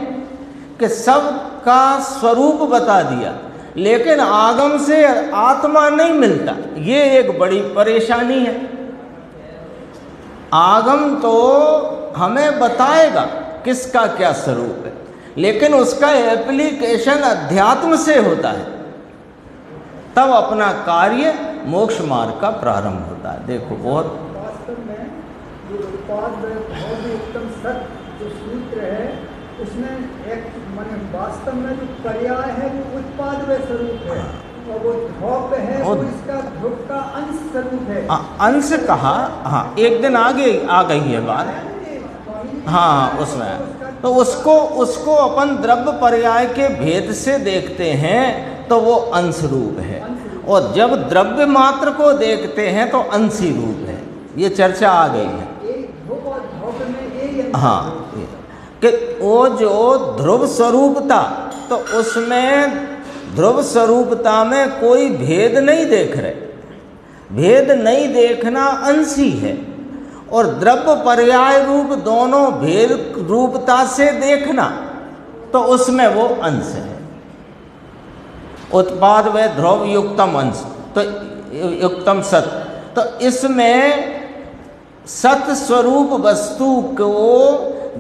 कि सबका स्वरूप बता दिया, लेकिन आगम से आत्मा नहीं मिलता, ये एक बड़ी परेशानी है। आगम तो हमें बताएगा किसका क्या स्वरूप है, लेकिन उसका एप्लीकेशन अध्यात्म से होता है, तब अपना कार्य मोक्ष मार्ग का प्रारंभ होता है। देखो बहुत वास्तव में जो उत्पाद बहुत ही उत्तम सत्य जो सूत्र है उसमें एक माने वास्तव में जो पर्याय है वो उत्पाद व स्वरूप है और वो ध्रुव है वो इसका ध्रुव का अंश स्वरूप है। अंश कहा, हाँ एक दिन आगे आ गई है बात, हाँ उसमें तो उसको अपन द्रव्य पर्याय के भेद से देखते हैं तो वो अंश रूप है, और जब द्रव्य मात्र को देखते हैं तो अंशी रूप है। ये चर्चा आ गई है। हाँ कि वो जो ध्रुव स्वरूपता, तो उसमें ध्रुव स्वरूपता में कोई भेद नहीं देख रहे, भेद नहीं देखना अंशी है, और द्रव्य पर्याय रूप दोनों भेद रूपता से देखना तो उसमें वो अंश है। उत्पाद व ध्रुव युक्तम अंश, तो युक्तम सत, तो इसमें सत स्वरूप वस्तु को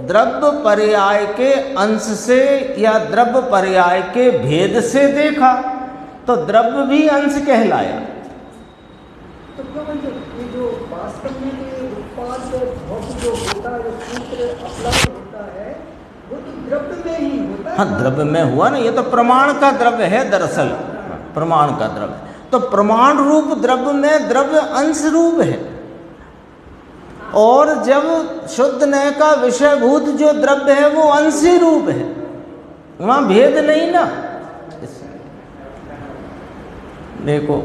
द्रव्य पर्याय के अंश से या द्रव्य पर्याय के भेद से देखा तो द्रव्य भी अंश कहलाया। तो ये जो वास्तव में ये उत्पाद जो होता है, जो सूत्र उपलब्ध होता है वो तो द्रव्य में ही होता है। हाँ द्रव्य में हुआ ना, ये तो प्रमाण का द्रव्य है दरअसल, प्रमाण का द्रव्य। तो प्रमाण रूप द्रव्य में द्रव्य अंश रूप है, और जब शुद्ध नय का विषयभूत जो द्रव्य है वो अंशी रूप है, वहाँ भेद नहीं ना। देखो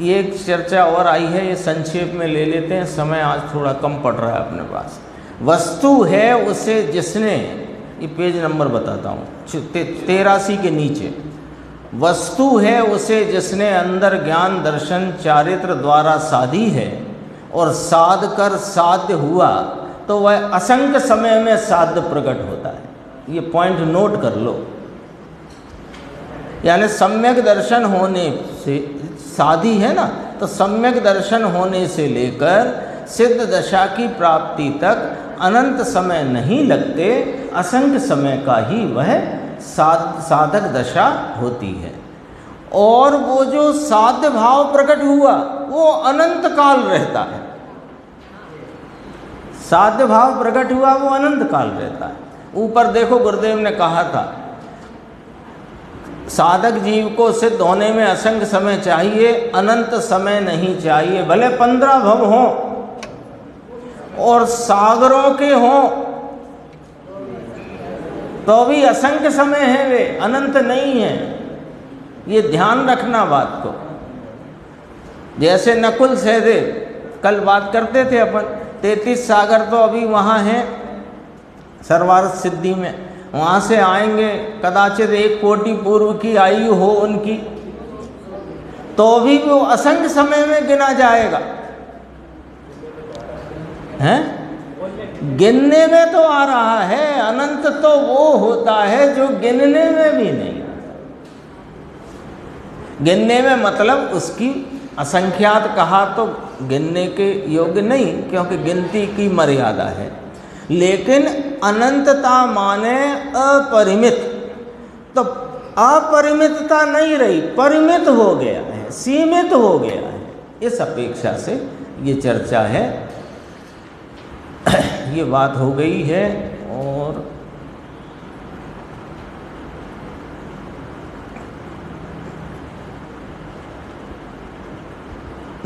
ये एक चर्चा और आई है, ये संक्षेप में ले लेते हैं, समय आज थोड़ा कम पड़ रहा है अपने पास। वस्तु है उसे जिसने, ये पेज नंबर बताता हूँ 83 के नीचे, वस्तु है उसे जिसने अंदर ज्ञान दर्शन चारित्र द्वारा साधी है और साध कर साध्य हुआ तो वह असंख्य समय में साध्य प्रकट होता है। ये पॉइंट नोट कर लो। यानी सम्यक दर्शन होने से साधी है ना, तो सम्यक दर्शन होने से लेकर सिद्ध दशा की प्राप्ति तक अनंत समय नहीं लगते, असंख्य समय का ही वह साधक दशा होती है। और वो जो साध्य भाव प्रकट हुआ वो अनंत काल रहता है। साध्य भाव प्रकट हुआ वो अनंत काल रहता है। ऊपर देखो गुरुदेव ने कहा था साधक जीव को सिद्ध होने में असंख्य समय चाहिए, अनंत समय नहीं चाहिए। भले 15 भव हों और सागरों के हों तो भी असंख्य समय है, वे अनंत नहीं है। ये ध्यान रखना बात को। जैसे नकुल सहदेव कल बात करते थे अपन, 33 सागर तो अभी वहाँ हैं सर्वार्थ सिद्धि में, वहाँ से आएंगे, कदाचित 1 कोटि पूर्व की आयु हो उनकी, तो भी वो असंख्य समय में गिना जाएगा। हैं गिनने में तो आ रहा है, अनंत तो वो होता है जो गिनने में भी नहीं। गिनने में मतलब उसकी असंख्यात कहा तो गिनने के योग्य नहीं, क्योंकि गिनती की मर्यादा है। लेकिन अनंतता माने अपरिमित, तो अपरिमितता नहीं रही, परिमित हो गया है, सीमित हो गया है। इस अपेक्षा से ये चर्चा है, ये बात हो गई है। और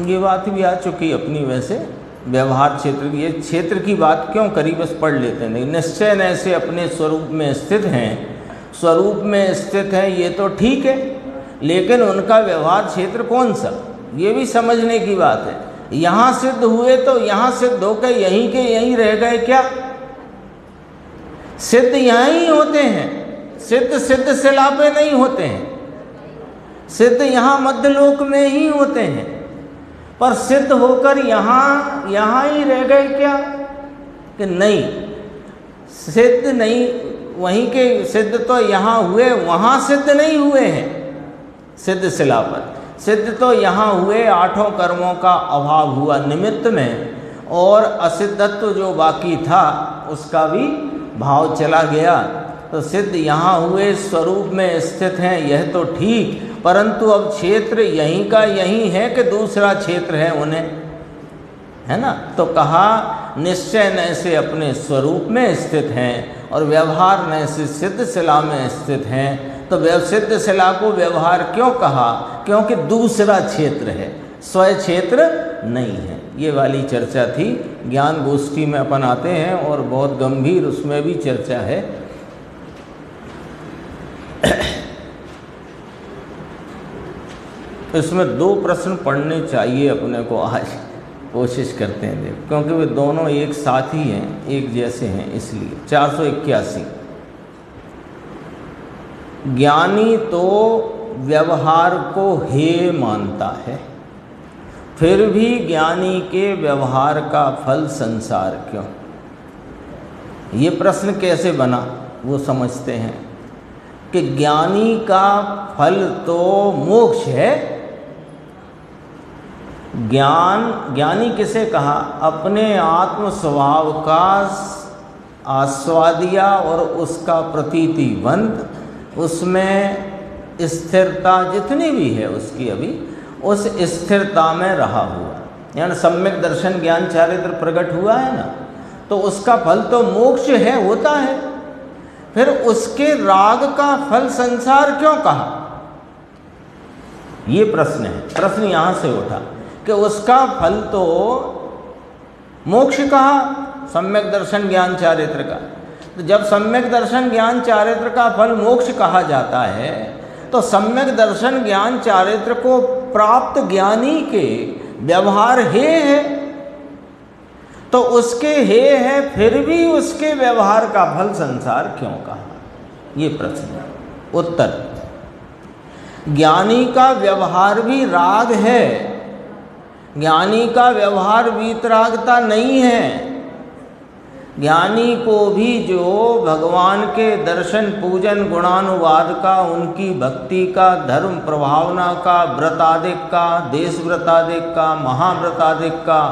ये बात भी आ चुकी अपनी, वैसे व्यवहार क्षेत्र की, ये क्षेत्र की बात क्यों करी, बस पढ़ लेते हैं। निश्चय न से अपने स्वरूप में स्थित हैं, स्वरूप में स्थित हैं ये तो ठीक है, लेकिन उनका व्यवहार क्षेत्र कौन सा, ये भी समझने की बात है। यहाँ सिद्ध हुए तो यहाँ सिद्ध होकर यहीं के यहीं रह गए क्या? सिद्ध यहाँ ही होते हैं, सिद्ध सिद्ध शिला पे नहीं होते हैं, सिद्ध यहाँ मध्यलोक में ही होते हैं। पर सिद्ध होकर यहाँ ही रह गए क्या? कि नहीं, सिद्ध नहीं, वहीं के सिद्ध तो यहाँ हुए, वहाँ सिद्ध नहीं हुए हैं। सिद्ध शिला पर सिद्ध तो यहाँ हुए, आठों कर्मों का अभाव हुआ निमित्त में, और असिद्धत्व जो बाकी था उसका भी भाव चला गया। तो सिद्ध यहाँ हुए, स्वरूप में स्थित हैं, यह तो ठीक, परंतु अब क्षेत्र यहीं का यहीं है कि दूसरा क्षेत्र है उन्हें, है ना? तो कहा निश्चय न से अपने स्वरूप में स्थित हैं और व्यवहार न से सिद्ध शिला में स्थित हैं। तो सिद्ध शिला को व्यवहार क्यों कहा? क्योंकि दूसरा क्षेत्र है, स्वयं क्षेत्र नहीं है। ये वाली चर्चा थी। ज्ञान गोष्ठी में अपन आते हैं और बहुत गंभीर उसमें भी चर्चा है। इसमें दो प्रश्न पढ़ने चाहिए अपने को, आज कोशिश करते हैं देख, क्योंकि वे दोनों एक साथ ही हैं, एक जैसे हैं, इसलिए 481। ज्ञानी तो व्यवहार को हेय मानता है, फिर भी ज्ञानी के व्यवहार का फल संसार क्यों? ये प्रश्न कैसे बना वो समझते हैं कि ज्ञानी का फल तो मोक्ष है। ज्ञानी किसे कहा? अपने आत्म स्वभाव का आस्वादिया और उसका प्रतीतिबंध, उसमें स्थिरता जितनी भी है उसकी, अभी उस स्थिरता में रहा हुआ, यानी सम्यक दर्शन ज्ञान चारित्र प्रकट हुआ है ना, तो उसका फल तो मोक्ष है, होता है। फिर उसके राग का फल संसार क्यों कहा? ये प्रश्न है। प्रश्न यहाँ से उठा कि उसका फल तो मोक्ष कहा सम्यक दर्शन ज्ञान चारित्र का। तो जब सम्यक दर्शन ज्ञान चारित्र का फल मोक्ष कहा जाता है, तो सम्यक दर्शन ज्ञान चारित्र को प्राप्त ज्ञानी के व्यवहार हेय है, तो उसके हेय है, फिर भी उसके व्यवहार का फल संसार क्यों कहा? ये प्रश्न है। उत्तर, ज्ञानी का व्यवहार भी राग है, ज्ञानी का व्यवहार वीतरागता नहीं है। ज्ञानी को भी जो भगवान के दर्शन पूजन गुणानुवाद का, उनकी भक्ति का, धर्म प्रभावना का, व्रतादिक का, देश व्रतादिक का, महाव्रतादिक का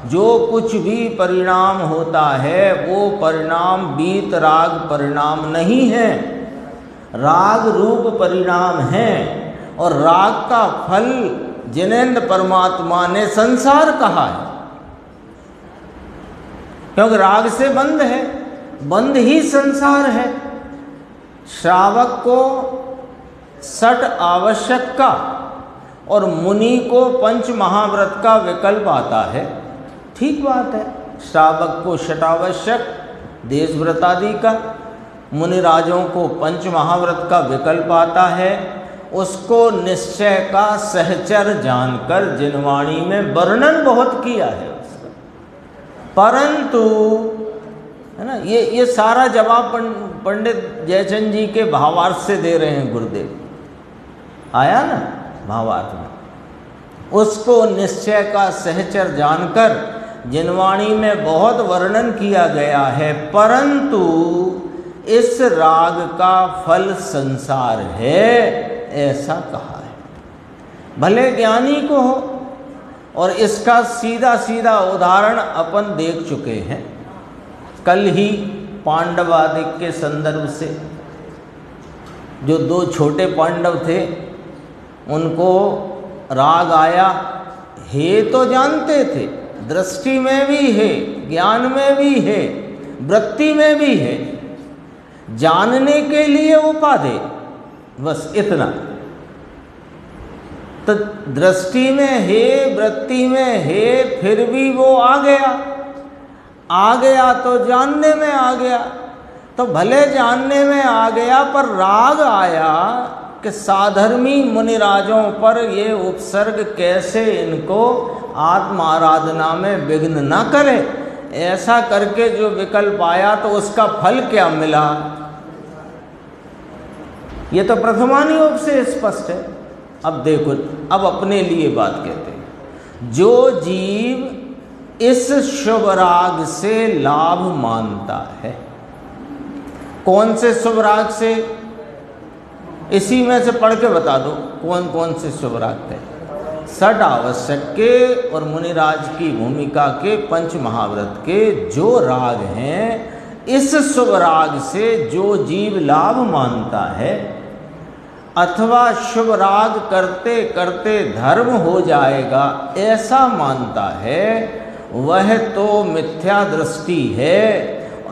जो कुछ भी परिणाम होता है, वो परिणाम वीत राग परिणाम नहीं है, राग रूप परिणाम है। और राग का फल जिनेंद्र परमात्मा ने संसार कहा है, क्योंकि राग से बंध है, बंध ही संसार है। श्रावक को षट आवश्यक का और मुनि को पंच महाव्रत का विकल्प आता है, ठीक बात है। श्रावक को षटावश्यक देश व्रत आदि का, मुनिराजों को पंच महाव्रत का विकल्प आता है। उसको निश्चय का सहचर जानकर जिनवाणी में वर्णन बहुत किया है उसका, परंतु है ना, ये सारा जवाब पंडित जयचंद जी के भावार्थ से दे रहे हैं गुरुदेव, आया ना भावार्थ में। उसको निश्चय का सहचर जानकर जिनवाणी में बहुत वर्णन किया गया है, परंतु इस राग का फल संसार है, ऐसा कहा है। भले ज्ञानी को हो, और इसका सीधा सीधा उदाहरण अपन देख चुके हैं कल ही पांडवादिक के संदर्भ से। जो दो छोटे पांडव थे, उनको राग आया, हे तो जानते थे, दृष्टि में भी है, ज्ञान में भी है, वृत्ति में भी है, जानने के लिए उपाधि, बस इतना। तो दृष्टि में है, वृत्ति में है, फिर भी वो आ गया तो जानने में आ गया। तो भले जानने में आ गया, पर राग आया कि साधर्मी मुनिराजों पर ये उपसर्ग कैसे इनको आत्म आराधना में विघ्न न करे। ऐसा करके जो विकल्प आया, तो उसका फल क्या मिला, ये तो प्रथमानुयोग से स्पष्ट है। अब देखो, अब अपने लिए बात कहते हैं। जो जीव इस शुभ राग से लाभ मानता है, कौन से शुभ राग से, इसी में से पढ़ के बता दो कौन कौन से शुभ राग थे। षट आवश्यक के और मुनिराज की भूमिका के पंच महाव्रत के जो राग हैं, इस शुभ राग से जो जीव लाभ मानता है, अथवा शुभ राग करते करते धर्म हो जाएगा ऐसा मानता है, वह तो मिथ्या दृष्टि है,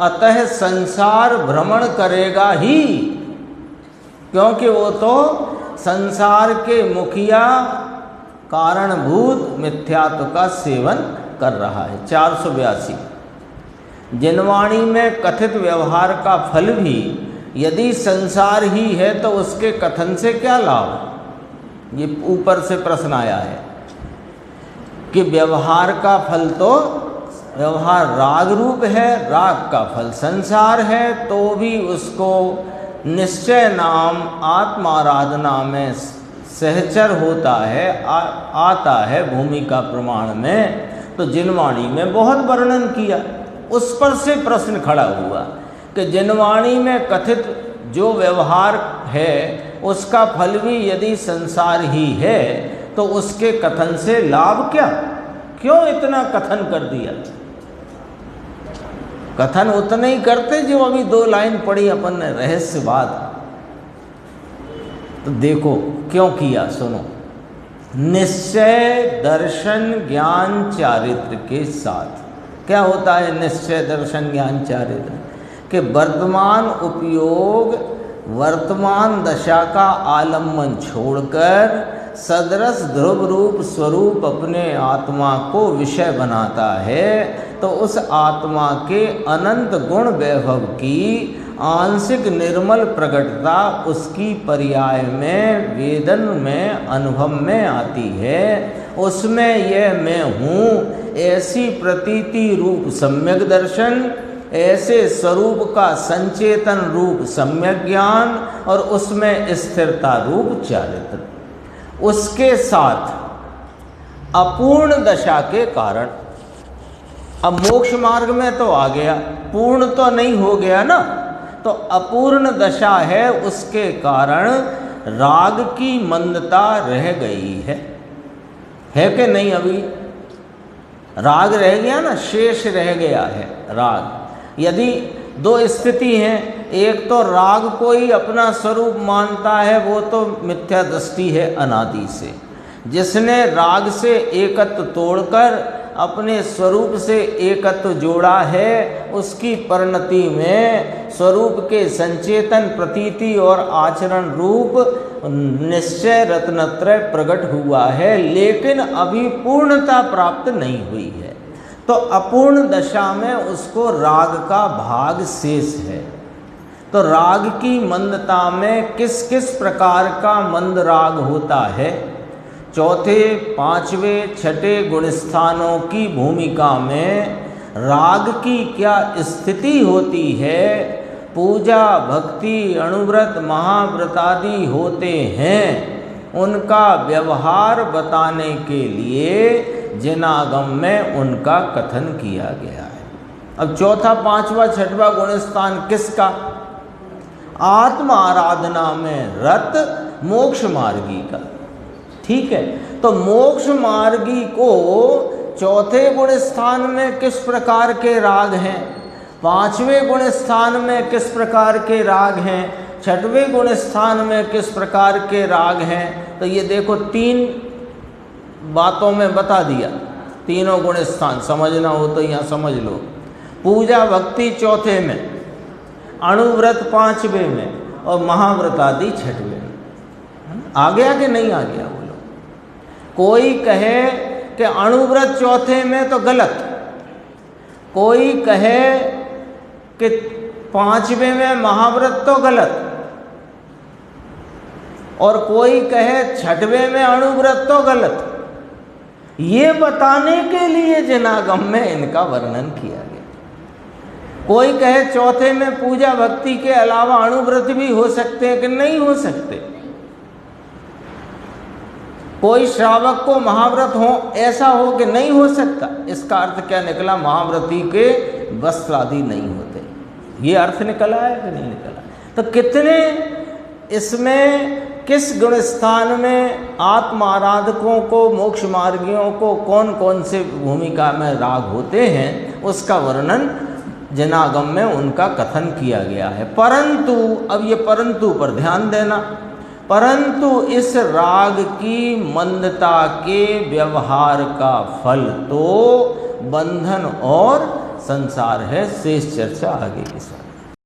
अतः संसार भ्रमण करेगा ही, क्योंकि वो तो संसार के मुखिया कारणभूत मिथ्यात्व का सेवन कर रहा है। 482 जिनवाणी में कथित व्यवहार का फल भी यदि संसार ही है, तो उसके कथन से क्या लाभ। ये ऊपर से प्रश्न आया है कि व्यवहार का फल तो व्यवहार राग रूप है, राग का फल संसार है, तो भी उसको निश्चय नाम आत्माराधना में सहचर होता है, आता है भूमिका प्रमाण में। तो जिनवाणी में बहुत वर्णन किया, उस पर से प्रश्न खड़ा हुआ कि जिनवाणी में कथित जो व्यवहार है, उसका फल भी यदि संसार ही है, तो उसके कथन से लाभ क्या, क्यों इतना कथन कर दिया। कथन उतने ही करते जो अभी 2 लाइन पढ़ी अपन ने, रहस्य बात। तो देखो क्यों किया, सुनो। निश्चय दर्शन ज्ञान चारित्र के साथ क्या होता है निश्चय दर्शन ज्ञान चारित्र, कि वर्तमान उपयोग वर्तमान दशा का आलम्बन छोड़कर सदरस ध्रुव रूप स्वरूप अपने आत्मा को विषय बनाता है, तो उस आत्मा के अनंत गुण वैभव की आंशिक निर्मल प्रकटता उसकी पर्याय में वेदन में अनुभव में आती है। उसमें यह मैं हूँ ऐसी प्रतीति रूप सम्यक दर्शन, ऐसे स्वरूप का संचेतन रूप सम्यक ज्ञान, और उसमें स्थिरता रूप चारित्र, उसके साथ अपूर्ण दशा के कारण। अब मोक्ष मार्ग में तो आ गया, पूर्ण तो नहीं हो गया ना, तो अपूर्ण दशा है, उसके कारण राग की मंदता रह गई है कि नहीं। अभी राग रह गया ना, शेष रह गया है राग। यदि 2 स्थिति हैं, एक तो राग को ही अपना स्वरूप मानता है, वो तो मिथ्या दृष्टि है अनादि से। जिसने राग से एकत्व तोड़कर अपने स्वरूप से एकत्व जोड़ा है, उसकी परिणति में स्वरूप के संचेतन प्रतीति और आचरण रूप निश्चय रत्नत्रय प्रकट हुआ है, लेकिन अभी पूर्णता प्राप्त नहीं हुई है। तो अपूर्ण दशा में उसको राग का भाग शेष है। तो राग की मंदता में किस किस प्रकार का मंद राग होता है, चौथे, पांचवें, छठे गुणस्थानों की भूमिका में राग की क्या स्थिति होती है, पूजा भक्ति अणुव्रत महाव्रत आदि होते हैं, उनका व्यवहार बताने के लिए जिनागम में उनका कथन किया गया है। अब चौथा, पांचवा, छठवां गुण स्थान किसका? आत्म आराधना में रत मोक्ष मार्गी का। ठीक है, तो मोक्ष मार्गी को चौथे गुण स्थान में किस प्रकार के राग हैं, पांचवें गुण स्थान में किस प्रकार के राग हैं, छठवें गुण स्थान में किस प्रकार के राग हैं, तो ये देखो 3 बातों में बता दिया। तीनों गुण स्थान समझना हो तो यहाँ समझ लो। पूजा भक्ति चौथे में, अणुव्रत 5वें में और महाव्रत आदि 6वें में। आ गया कि नहीं आ गया बोलो? कोई कहे कि अणुव्रत चौथे में तो गलत, कोई कहे कि 5वें में महाव्रत तो गलत, और कोई कहे 6वें में अणुव्रत तो गलत। ये बताने के लिए जिनागम में इनका वर्णन किया गया। कोई कहे चौथे में पूजा भक्ति के अलावा अणुव्रत भी हो सकते हैं कि नहीं हो सकते। कोई श्रावक को महाव्रत हो ऐसा हो कि नहीं हो सकता। इसका अर्थ क्या निकला? महाव्रती के वस्त्र आदि नहीं होते। ये अर्थ निकला है कि नहीं निकला? तो कितने इसमें किस गुण स्थान में आत्म आराधकों को, मोक्ष मार्गियों को कौन कौन से भूमिका में राग होते हैं, उसका वर्णन जिनागम में उनका कथन किया गया है। परंतु, अब ये परंतु पर ध्यान देना, परंतु इस राग की मंदता के व्यवहार का फल तो बंधन और संसार है। शेष चर्चा आगे के साथ।